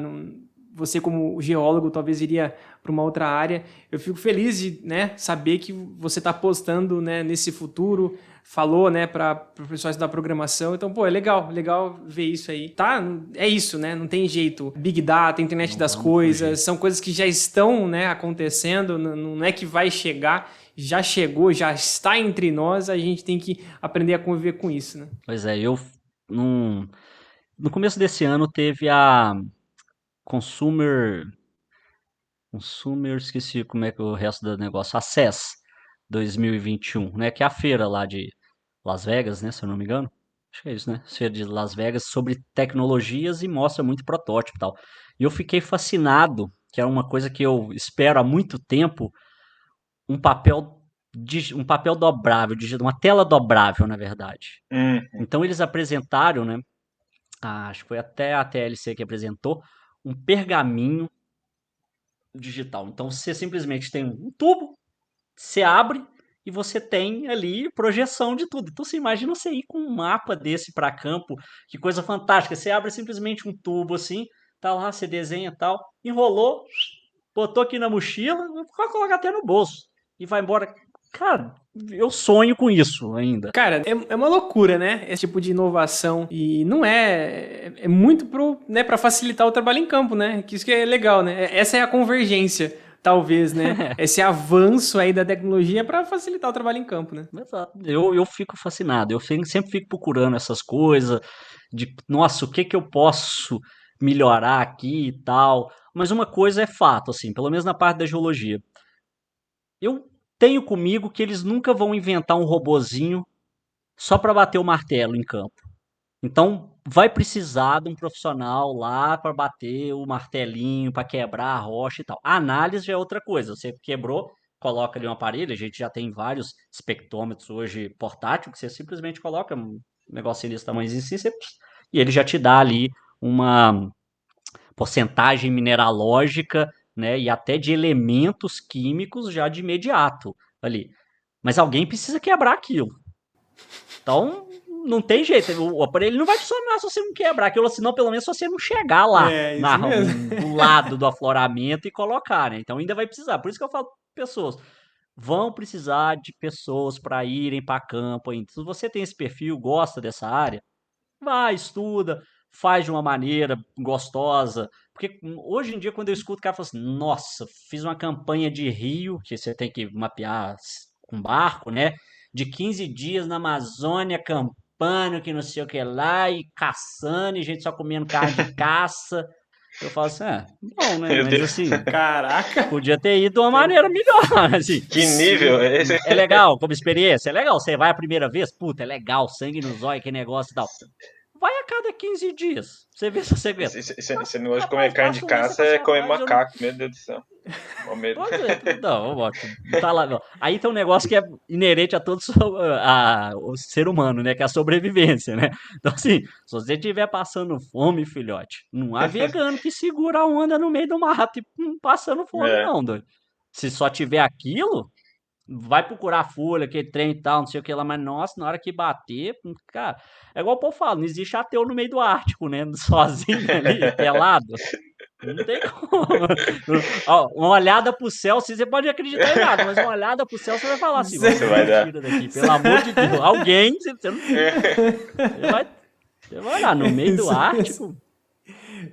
você como geólogo talvez iria para uma outra área. Eu fico feliz de, né, saber que você está apostando, né, nesse futuro, falou, né, para o pessoal estudar programação. Então, pô, é legal ver isso aí. Tá, é isso, né, não tem jeito. Big Data, internet Não das vamos fugir. coisas, são coisas que já estão, né, acontecendo, não é que vai chegar, já chegou, já está entre nós, a gente tem que aprender a conviver com isso, né? Pois é, no começo desse ano teve a Consumer, esqueci como é que é o resto do negócio, a CES 2021, né, que é a feira lá de Las Vegas, né, se eu não me engano. Acho que é isso, né? Feira de Las Vegas sobre tecnologias e mostra muito protótipo e tal. E eu fiquei fascinado, que é uma coisa que eu espero há muito tempo, um papel um papel dobrável, uma tela dobrável, na verdade. Então eles apresentaram, né? Acho que foi até a TLC que apresentou um pergaminho digital. Então você simplesmente tem um tubo, você abre e você tem ali projeção de tudo. Então você imagina você ir com um mapa desse para campo, que coisa fantástica. Você abre simplesmente um tubo assim, tá lá, você desenha e tal, enrolou, botou aqui na mochila, coloca até no bolso e vai embora. Cara, eu sonho com isso ainda. Cara, é uma loucura, né? Esse tipo de inovação. E não é muito né, para facilitar o trabalho em campo, né? Que isso que é legal, né? Essa é a convergência, talvez, né? Esse avanço aí da tecnologia para facilitar o trabalho em campo, né? Exato. Eu fico fascinado, sempre fico procurando essas coisas, de, nossa, o que que eu posso melhorar aqui e tal. Mas uma coisa é fato, assim, pelo menos na parte da geologia. Eu tenho comigo que eles nunca vão inventar um robozinho só para bater o martelo em campo. Então, vai precisar de um profissional lá para bater o martelinho, para quebrar a rocha e tal. A análise já é outra coisa. Você quebrou, coloca ali um aparelho. A gente já tem vários espectrômetros hoje portátil que você simplesmente coloca um negocinho desse tamanho assim, e ele já te dá ali uma porcentagem mineralógica, né, e até de elementos químicos já de imediato ali. Mas alguém precisa quebrar aquilo. Então, não tem jeito. O aparelho não vai funcionar se você não quebrar aquilo, senão pelo menos se você não chegar lá Isso mesmo. do lado do afloramento e colocar, né? Então ainda vai precisar. Por isso que eu falo para pessoas, vão precisar de pessoas para irem para campo ainda. Se você tem esse perfil, gosta dessa área, vai, estuda, faz de uma maneira gostosa. Porque hoje em dia, quando eu escuto o cara fala assim, nossa, fiz uma campanha de rio, que você tem que mapear com barco, né? De 15 dias na Amazônia, acampando, que não sei o que lá, e caçando, e gente só comendo carne de caça. Eu falo assim, bom, né? Meu Mas Deus. assim, Caraca! podia ter ido de uma maneira melhor, assim. Que nível é esse? É legal, como experiência, é legal. Você vai a primeira vez, puta, é legal, sangue nos olhos, que negócio e tal. Vai a cada 15 dias. Você vê se você aguenta. Esse negócio de comer Rapaz, carne de passa um mês, você caça fala é assim, comer rapaz, eu não. macaco, meu Deus do céu. Ó, medo. Pois é, não, ótimo. Tá lá, não. Aí tem um negócio que é inerente a todo o ser humano, né? Que é a sobrevivência, né? Então, assim, se você estiver passando fome, filhote, não há vegano que segura a onda no meio do mato e passando fome, É. não, doido. Se só tiver aquilo, vai procurar folha, aquele trem e tal, não sei o que lá, mas nossa, na hora que bater, cara, é igual o povo fala, não existe ateu no meio do Ártico, né? Sozinho ali, pelado. Não tem como. Ó, uma olhada pro céu, você pode acreditar em nada, mas uma olhada pro céu, você vai falar assim, Você vai dar. tira daqui, pelo amor de Deus. Alguém, você não. Você vai olhar no meio do Isso Ártico.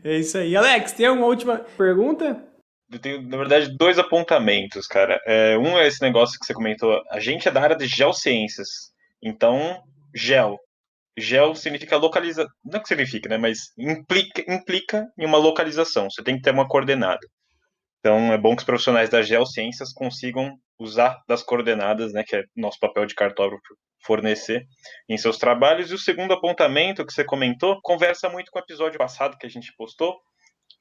É isso aí. Alex, tem alguma última pergunta? Eu tenho, na verdade, dois apontamentos, cara. Um é esse negócio que você comentou. A gente é da área de geociências. Então, geo. Geo significa localização. Não é que significa, né? Mas implica em uma localização. Você tem que ter uma coordenada. Então, é bom que os profissionais das geociências consigam usar das coordenadas, né? Que é nosso papel de cartógrafo fornecer em seus trabalhos. E o segundo apontamento que você comentou conversa muito com o episódio passado que a gente postou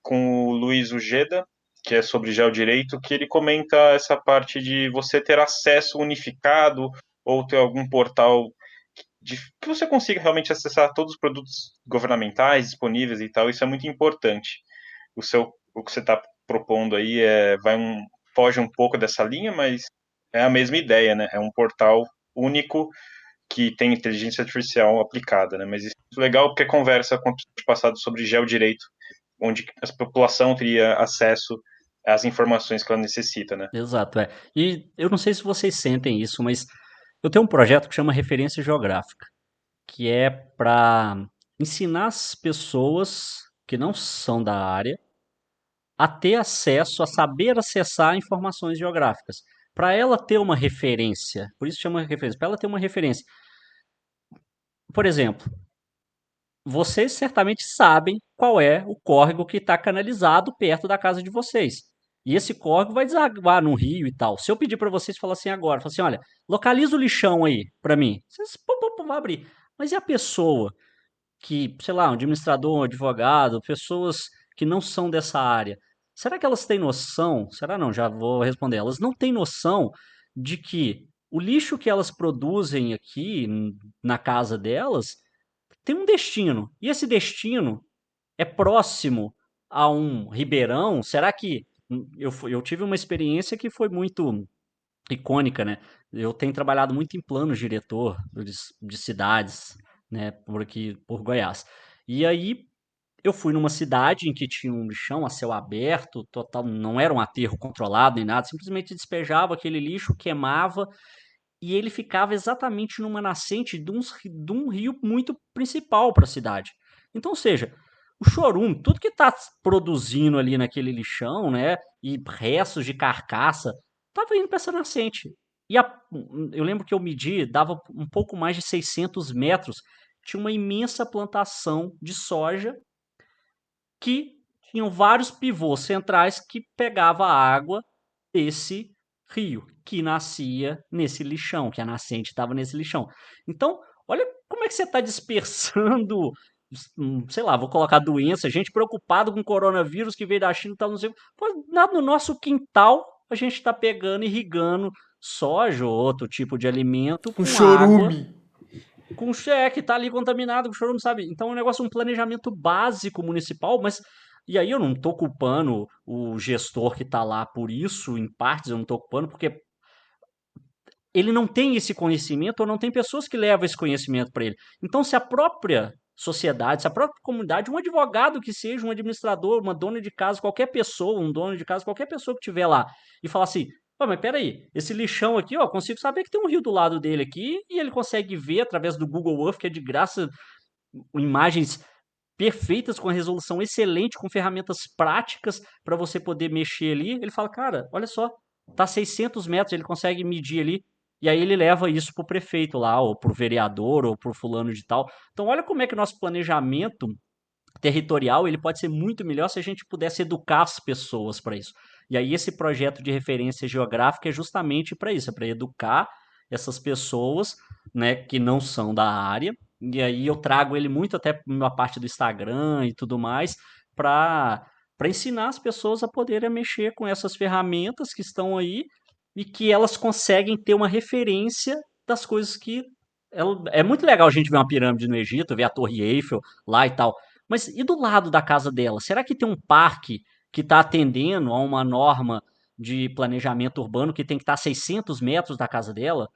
com o Luiz Ujeda, que é sobre geodireito, que ele comenta essa parte de você ter acesso unificado ou ter algum portal que você consiga realmente acessar todos os produtos governamentais disponíveis e tal. Isso é muito importante. O que você está propondo aí foge um pouco dessa linha, mas é a mesma ideia, né? É um portal único que tem inteligência artificial aplicada, né? Mas isso é legal porque conversa com o episódio passado sobre geodireito, onde a população teria acesso às informações que ela necessita, né? Exato, é. E eu não sei se vocês sentem isso, mas eu tenho um projeto que chama Referência Geográfica, que é para ensinar as pessoas que não são da área a ter acesso, a saber acessar informações geográficas. Para ela ter uma referência, por isso chama referência, para ela ter uma referência. Por exemplo, vocês certamente sabem qual é o córrego que está canalizado perto da casa de vocês. E esse córrego vai desaguar num rio e tal. Se eu pedir para vocês falar assim agora, falar assim, olha, localiza o lixão aí para mim. Vocês vão abrir. Mas e a pessoa que, sei lá, um administrador, um advogado, pessoas que não são dessa área, será que elas têm noção? Será não? Já vou responder. Elas não têm noção de que o lixo que elas produzem aqui na casa delas tem um destino. E esse destino é próximo a um ribeirão? Será que eu tive uma experiência que foi muito icônica, né? Eu tenho trabalhado muito em planos diretor de cidades, né, por aqui, por Goiás. E aí eu fui numa cidade em que tinha um lixão a céu aberto, total, não era um aterro controlado nem nada, simplesmente despejava aquele lixo, queimava e ele ficava exatamente numa nascente de um rio muito principal para a cidade. Então, ou seja, o chorume, tudo que está produzindo ali naquele lixão, né, e restos de carcaça, estava indo para essa nascente. E eu lembro que eu medi, dava um pouco mais de 600 metros, tinha uma imensa plantação de soja que tinham vários pivôs centrais que pegava a água desse rio, que nascia nesse lixão, que a nascente estava nesse lixão. Então, olha como é que você está dispersando, sei lá, vou colocar doença, gente preocupada com o coronavírus que veio da China e tal, não sei. Pô, no nosso quintal a gente está pegando, irrigando soja ou outro tipo de alimento Um com água chorume. com cheque, tá ali contaminado, o senhor não sabe. Então é um negócio, um planejamento básico municipal, mas. E aí eu não tô culpando o gestor que tá lá por isso, em partes eu não tô culpando, porque ele não tem esse conhecimento ou não tem pessoas que levam esse conhecimento para ele. Então, se a própria sociedade, se a própria comunidade, um advogado que seja, um administrador, uma dona de casa, qualquer pessoa, um dono de casa, qualquer pessoa que estiver lá e falar assim: "Pô, mas peraí, esse lixão aqui, ó, consigo saber que tem um rio do lado dele aqui e ele consegue ver através do Google Earth, que é de graça, imagens perfeitas, com resolução excelente, com ferramentas práticas para você poder mexer ali. Ele fala, cara, olha só, tá 600 metros, ele consegue medir ali. E aí ele leva isso pro prefeito lá, ou pro vereador, ou pro fulano de tal. Então olha como é que o nosso planejamento territorial ele pode ser muito melhor se a gente pudesse educar as pessoas para isso. E aí esse projeto de referência geográfica é justamente para isso, é para educar essas pessoas, né, que não são da área. E aí eu trago ele muito até na parte do Instagram e tudo mais para ensinar as pessoas a poderem mexer com essas ferramentas que estão aí e que elas conseguem ter uma referência das coisas que é muito legal a gente ver uma pirâmide no Egito, ver a Torre Eiffel lá e tal. Mas e do lado da casa dela? Será que tem um parque que está atendendo a uma norma de planejamento urbano que tem que estar a 600 metros da casa dela?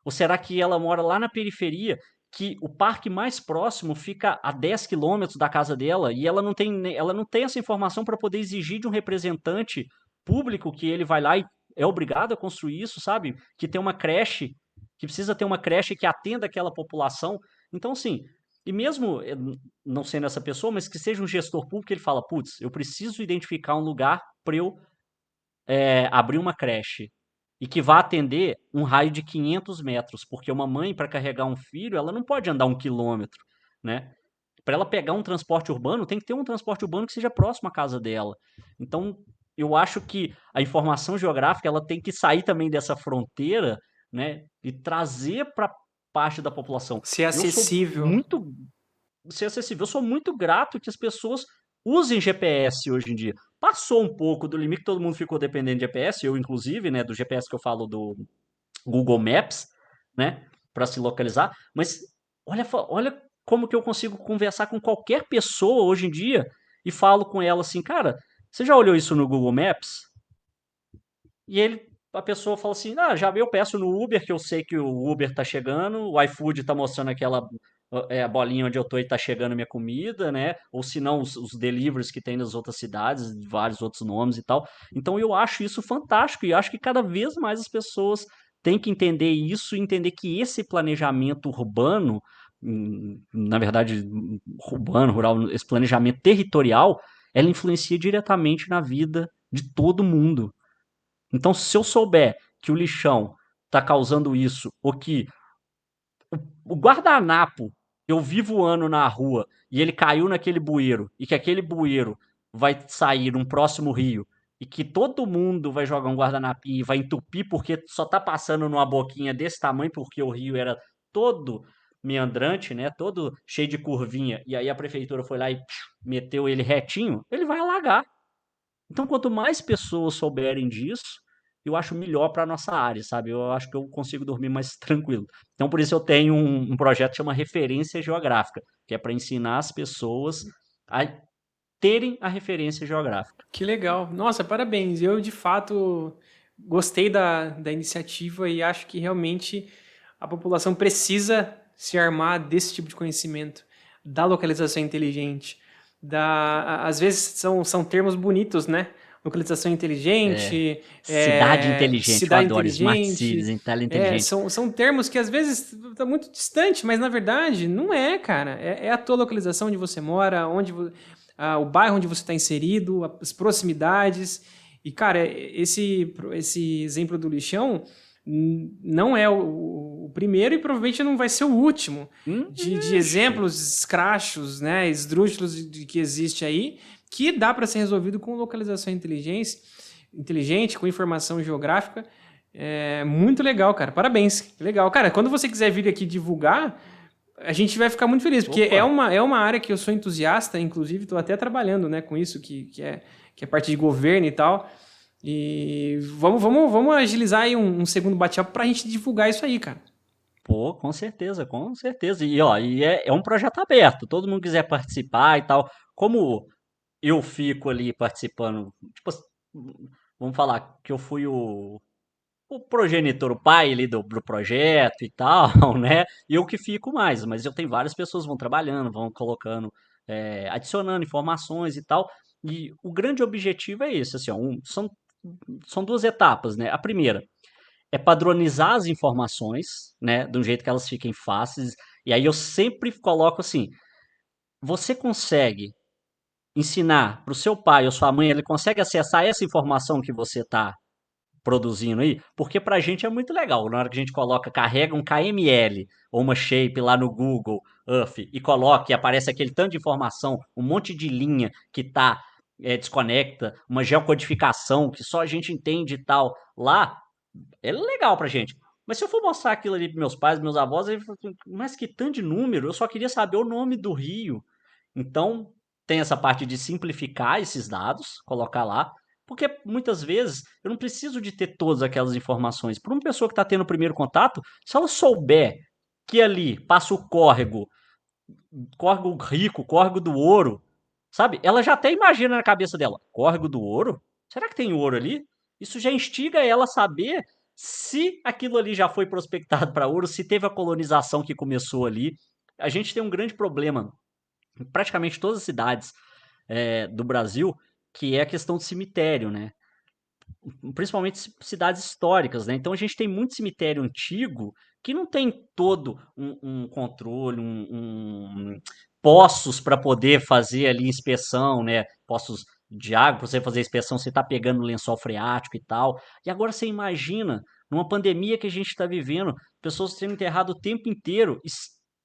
Ou será que ela mora lá na periferia, que o parque mais próximo fica a 10 quilômetros da casa dela e ela não tem essa informação para poder exigir de um representante público que ele vai lá e é obrigado a construir isso, sabe? Que tem uma creche, que precisa ter uma creche que atenda aquela população. Então, assim, e mesmo não sendo essa pessoa, mas que seja um gestor público, ele fala, putz, eu preciso identificar um lugar para eu abrir uma creche e que vá atender um raio de 500 metros, porque uma mãe, para carregar um filho, ela não pode andar 1 quilômetro, né? Para ela pegar um transporte urbano, tem que ter um transporte urbano que seja próximo à casa dela. Então, eu acho que a informação geográfica ela tem que sair também dessa fronteira, né, e trazer para parte da população. Ser Eu sou acessível. muito ser acessível. Eu sou muito grato que as pessoas usem GPS hoje em dia. Passou um pouco do limite, todo mundo ficou dependendo de GPS, eu inclusive, né, do GPS que eu falo do Google Maps, né, para se localizar, mas olha como que eu consigo conversar com qualquer pessoa hoje em dia e falo com ela assim, cara, você já olhou isso no Google Maps? E a pessoa fala assim, já eu peço no Uber, que eu sei que o Uber tá chegando, o iFood tá mostrando aquela a bolinha onde eu tô e tá chegando minha comida, né? Ou se não, os deliveries que tem nas outras cidades, vários outros nomes e tal. Então eu acho isso fantástico e acho que cada vez mais as pessoas têm que entender isso e entender que esse planejamento urbano, na verdade, urbano, rural, esse planejamento territorial, ela influencia diretamente na vida de todo mundo. Então, se eu souber que o lixão está causando isso, ou que o guardanapo eu vi voando na rua e ele caiu naquele bueiro, e que aquele bueiro vai sair num próximo rio, e que todo mundo vai jogar um guardanapinho e vai entupir porque só tá passando numa boquinha desse tamanho, porque o rio era todo meandrante, né? Todo cheio de curvinha, e aí a prefeitura foi lá e meteu ele retinho, ele vai alagar. Então, quanto mais pessoas souberem disso, eu acho melhor para nossa área, sabe? Eu acho que eu consigo dormir mais tranquilo. Então, por isso eu tenho um projeto que chama Referência Geográfica, que é para ensinar as pessoas a terem a referência geográfica. Que legal. Nossa, parabéns. Eu, de fato, gostei da iniciativa e acho que realmente a população precisa se armar desse tipo de conhecimento, da localização inteligente. Às vezes são termos bonitos, né? Localização inteligente, Cidade inteligente, eu cidade adoro Smart inteligente. Cities, tela inteligente. São termos que às vezes estão muito distante, mas na verdade não é, cara. É a tua localização onde você mora, o bairro onde você está inserido, as proximidades. E, cara, esse exemplo do lixão não é o primeiro e provavelmente não vai ser o último de exemplos escrachos, né, esdrúxulos que existe aí, que dá para ser resolvido com localização inteligente, com informação geográfica. É muito legal, cara. Parabéns. Legal. Cara, quando você quiser vir aqui divulgar, a gente vai ficar muito feliz, porque é uma área que eu sou entusiasta, inclusive estou até trabalhando, né, com isso, que é parte de governo e tal. E vamos agilizar aí um segundo bate-papo para a gente divulgar isso aí, cara. Pô, com certeza, com certeza. E, ó, é um projeto aberto, todo mundo quiser participar e tal. Como eu fico ali participando, tipo, vamos falar que eu fui o progenitor, o pai ali do projeto e tal, né? E eu que fico mais, mas eu tenho várias pessoas que vão trabalhando, vão colocando, adicionando informações e tal. E o grande objetivo é esse, assim, ó, são duas etapas, né? A primeira é padronizar as informações, né? De um jeito que elas fiquem fáceis. E aí eu sempre coloco assim: você consegue ensinar para o seu pai ou sua mãe, ele consegue acessar essa informação que você está produzindo aí, porque pra gente é muito legal. Na hora que a gente carrega um KML ou uma shape lá no Google Earth e coloca e aparece aquele tanto de informação, um monte de linha que tá desconecta, uma geocodificação que só a gente entende e tal, lá é legal pra gente. Mas se eu for mostrar aquilo ali pros meus pais, meus avós, aí, mas que tanto de número, eu só queria saber o nome do rio. Então, tem essa parte de simplificar esses dados, colocar lá, porque muitas vezes eu não preciso de ter todas aquelas informações. Para uma pessoa que está tendo o primeiro contato, se ela souber que ali passa o córrego, córrego rico, córrego do ouro, sabe? Ela já até imagina na cabeça dela, córrego do ouro? Será que tem ouro ali? Isso já instiga ela a saber se aquilo ali já foi prospectado para ouro, se teve a colonização que começou ali. A gente tem um grande problema em praticamente todas as cidades do Brasil, que é a questão do cemitério, né? Principalmente cidades históricas, né? Então a gente tem muito cemitério antigo que não tem todo um controle, poços para poder fazer ali inspeção, né? Poços de água para você fazer inspeção, você está pegando lençol freático e tal. E agora você imagina, numa pandemia que a gente está vivendo, pessoas sendo enterradas o tempo inteiro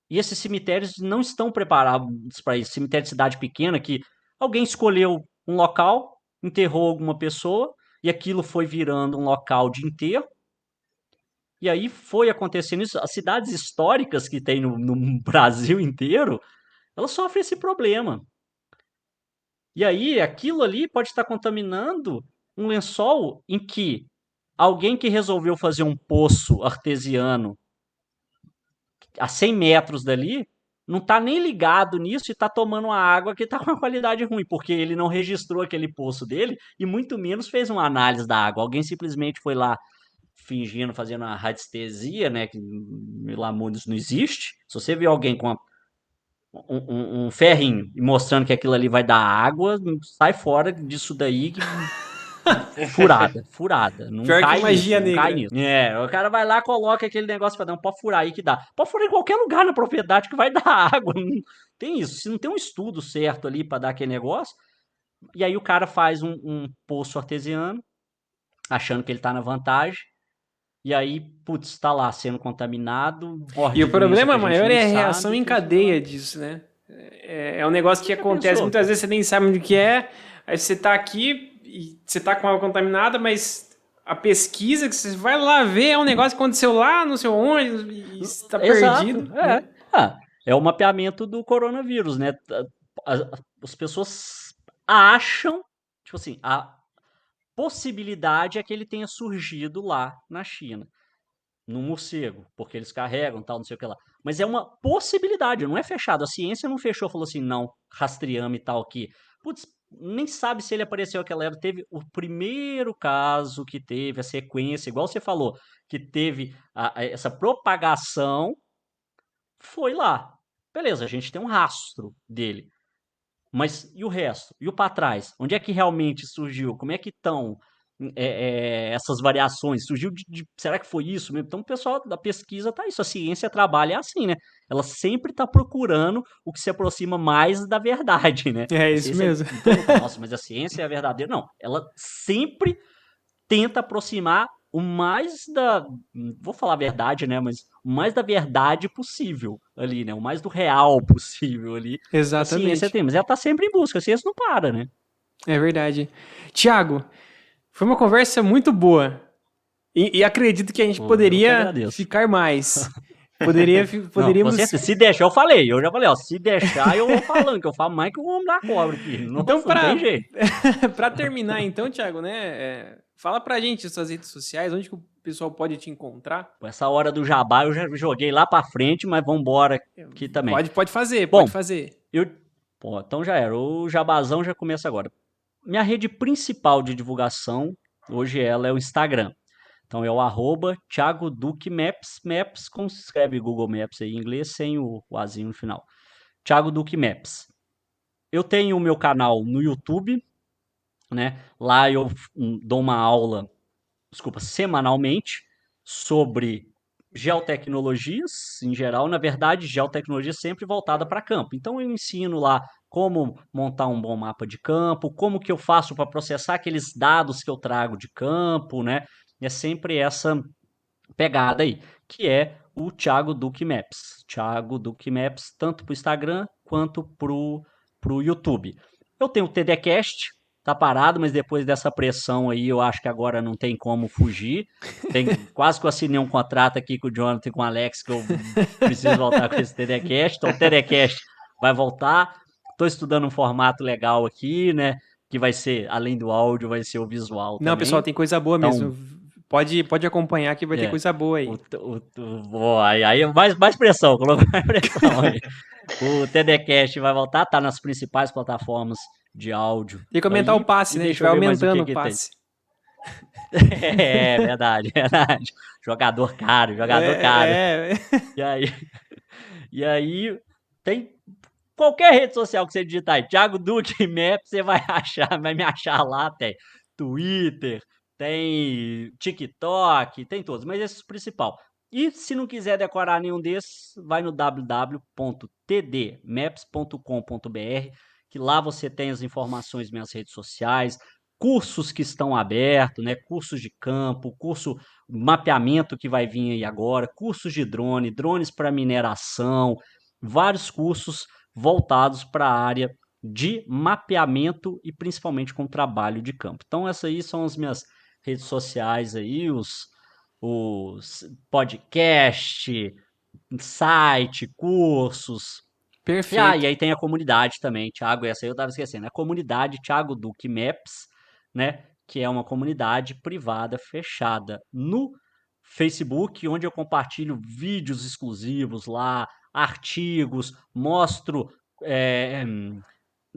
e esses cemitérios não estão preparados para isso. Cemitério de cidade pequena que alguém escolheu um local, enterrou alguma pessoa e aquilo foi virando um local de enterro. E aí foi acontecendo isso. As cidades históricas que tem no Brasil inteiro, elas sofrem esse problema. E aí aquilo ali pode estar contaminando um lençol em que alguém que resolveu fazer um poço artesiano a 100 metros dali não está nem ligado nisso e está tomando uma água que está com uma qualidade ruim, porque ele não registrou aquele poço dele e muito menos fez uma análise da água. Alguém simplesmente foi lá fingindo, fazendo uma radiestesia, né, que pelo amor de Deus não existe. Se você vê alguém com um ferrinho e mostrando que aquilo ali vai dar água, sai fora disso daí que furada. Não Pior que cai magia nisso, não cai negra. nisso. O cara vai lá, coloca aquele negócio pra dar, pode furar aí que dá. Pode furar em qualquer lugar na propriedade que vai dar água. Não tem isso. Se não tem um estudo certo ali pra dar aquele negócio, e aí o cara faz um poço artesiano, achando que ele tá na vantagem, e aí, putz, tá lá sendo contaminado, morre E de o doença que problema a gente maior nem é a reação sabe, em que isso não cadeia é. disso, né? É um negócio que Já acontece, pensou? muitas vezes você nem sabe onde que é, aí você tá aqui e você tá com água contaminada, mas a pesquisa que você vai lá ver é um negócio que aconteceu lá no seu onde e está Exato, perdido, né? é o mapeamento do coronavírus, né? As pessoas acham, tipo assim, a possibilidade é que ele tenha surgido lá na China, no morcego, porque eles carregam, tal, não sei o que lá. Mas é uma possibilidade, não é fechado. A ciência não fechou, falou assim, não, rastreamos e tal aqui. Putz, nem sabe se ele apareceu aquela época. Teve o primeiro caso que teve a sequência, igual você falou, que teve essa propagação, foi lá. Beleza, a gente tem um rastro dele. Mas e o resto? E o para trás? Onde é que realmente surgiu? Como é que estão essas variações? Surgiu será que foi isso mesmo? Então o pessoal da pesquisa tá isso. A ciência trabalha assim, né? Ela sempre está procurando o que se aproxima mais da verdade, né? É A isso ciência, mesmo. todo mundo fala, nossa, mas a ciência é verdadeira. Não, ela sempre tenta aproximar o mais da, vou falar a verdade, né, mas o mais da verdade possível ali, né, o mais do real possível ali, a ciência Exatamente. tem, mas ela tá sempre em busca, a ciência não para, né? É verdade. Tiago, foi uma conversa muito boa. E acredito que a gente Pô, eu que poderia agradeço. ficar mais. Poderia, Não, com poderíamos. certeza, se deixar, eu já falei, ó, se deixar eu vou falando, que eu falo mais que o homem da cobra aqui, Então, nossa, não tem para jeito. para terminar, então, Thiago, né? Fala pra gente as suas redes sociais, onde que o pessoal pode te encontrar. Essa hora do jabá eu já joguei lá pra frente, mas vambora aqui também. Pode fazer, Bom, pode fazer. eu, pô, então já era, o jabazão já começa agora. Minha rede principal de divulgação, hoje ela é o Instagram. Então é o Thiago Duque Maps, Maps, como se escreve Google Maps aí em inglês, sem o azinho no final. Thiago Duque Maps. Eu tenho o meu canal no YouTube, né? Lá eu dou uma aula, desculpa, semanalmente, sobre geotecnologias em geral. Na verdade, geotecnologia sempre voltada para campo. Então eu ensino lá como montar um bom mapa de campo, como que eu faço para processar aqueles dados que eu trago de campo, né? É sempre essa pegada aí, que é o Thiago Duque Maps. Thiago Duque Maps, tanto para o Instagram quanto pro YouTube. Eu tenho o TDCast, tá parado, mas depois dessa pressão aí, eu acho que agora não tem como fugir. Quase que eu assinei um contrato aqui com o Jonathan e com o Alex, que eu preciso voltar com esse TDCast. Então o TDCast vai voltar. Estou estudando um formato legal aqui, né? Que vai ser, além do áudio, vai ser o visual Não, pessoal, também. tem coisa boa Então, mesmo. Pode acompanhar que vai ter é, coisa boa aí. aí mais pressão, colocou mais pressão aí. O TDCast vai voltar, tá nas principais plataformas de áudio Tem que aumentar o aí. passe, E né? A gente deixa vai eu ver mais o aumentando que o que tem. passe. É verdade, verdade. Jogador caro, jogador caro. É, é. E aí, e aí tem qualquer rede social que você digitar aí, Thiago Duque Maps, você vai achar, vai me achar lá, tem Twitter, tem TikTok, tem todos, mas esse é o principal. E se não quiser decorar nenhum desses, vai no www.tdmaps.com.br, que lá você tem as informações das minhas redes sociais, cursos que estão abertos, né? Cursos de campo, curso mapeamento que vai vir aí agora, cursos de drone, drones para mineração, vários cursos voltados para a área de mapeamento e principalmente com trabalho de campo. Então essas aí são as minhas redes sociais aí, os podcast, site, cursos. E Perfeito. aí tem a comunidade também, Thiago, essa aí eu estava esquecendo. A comunidade Thiago Duque Maps, né? Que é uma comunidade privada fechada no Facebook, onde eu compartilho vídeos exclusivos lá, artigos, mostro é,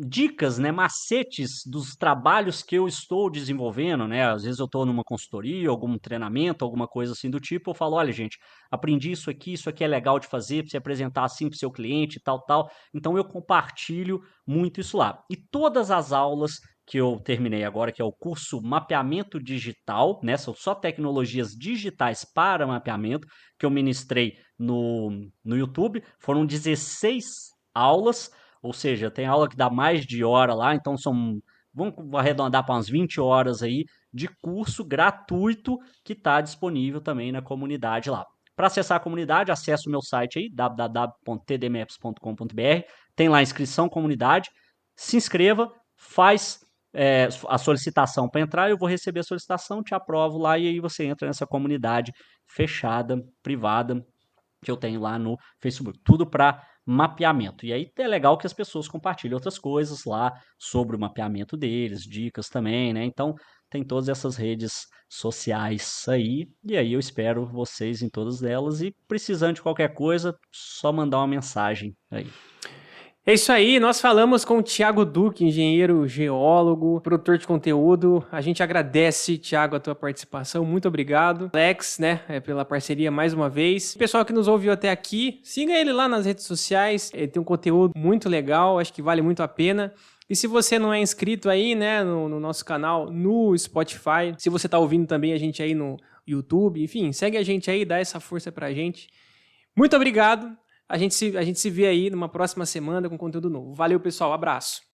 dicas, né, macetes dos trabalhos que eu estou desenvolvendo, né? Às vezes eu estou numa consultoria, algum treinamento, alguma coisa assim do tipo, eu falo, olha, gente, aprendi isso aqui é legal de fazer, para você apresentar assim para o seu cliente, tal, tal. Então eu compartilho muito isso lá. E todas as aulas que eu terminei agora, que é o curso Mapeamento Digital, né? São só tecnologias digitais para mapeamento, que eu ministrei no YouTube, foram 16 aulas, ou seja, tem aula que dá mais de hora lá, então vamos arredondar para umas 20 horas aí de curso gratuito que está disponível também na comunidade lá. Para acessar a comunidade, acesse o meu site aí, www.tdmaps.com.br, tem lá a inscrição comunidade, se inscreva, faz a solicitação para entrar, eu vou receber a solicitação, te aprovo lá e aí você entra nessa comunidade fechada, privada, que eu tenho lá no Facebook, tudo para mapeamento. E aí é legal que as pessoas compartilhem outras coisas lá sobre o mapeamento deles, dicas também, né? Então tem todas essas redes sociais aí, e aí eu espero vocês em todas elas e precisando de qualquer coisa, só mandar uma mensagem aí. É isso aí, nós falamos com o Thiago Duque, engenheiro geólogo, produtor de conteúdo. A gente agradece, Thiago, a tua participação, muito obrigado. Alex, né, pela parceria mais uma vez. Pessoal que nos ouviu até aqui, siga ele lá nas redes sociais, ele tem um conteúdo muito legal, acho que vale muito a pena. E se você não é inscrito aí, né, no nosso canal, no Spotify, se você tá ouvindo também a gente aí no YouTube, enfim, segue a gente aí, dá essa força pra gente. Muito obrigado. A gente se vê aí numa próxima semana com conteúdo novo. Valeu, pessoal. Abraço.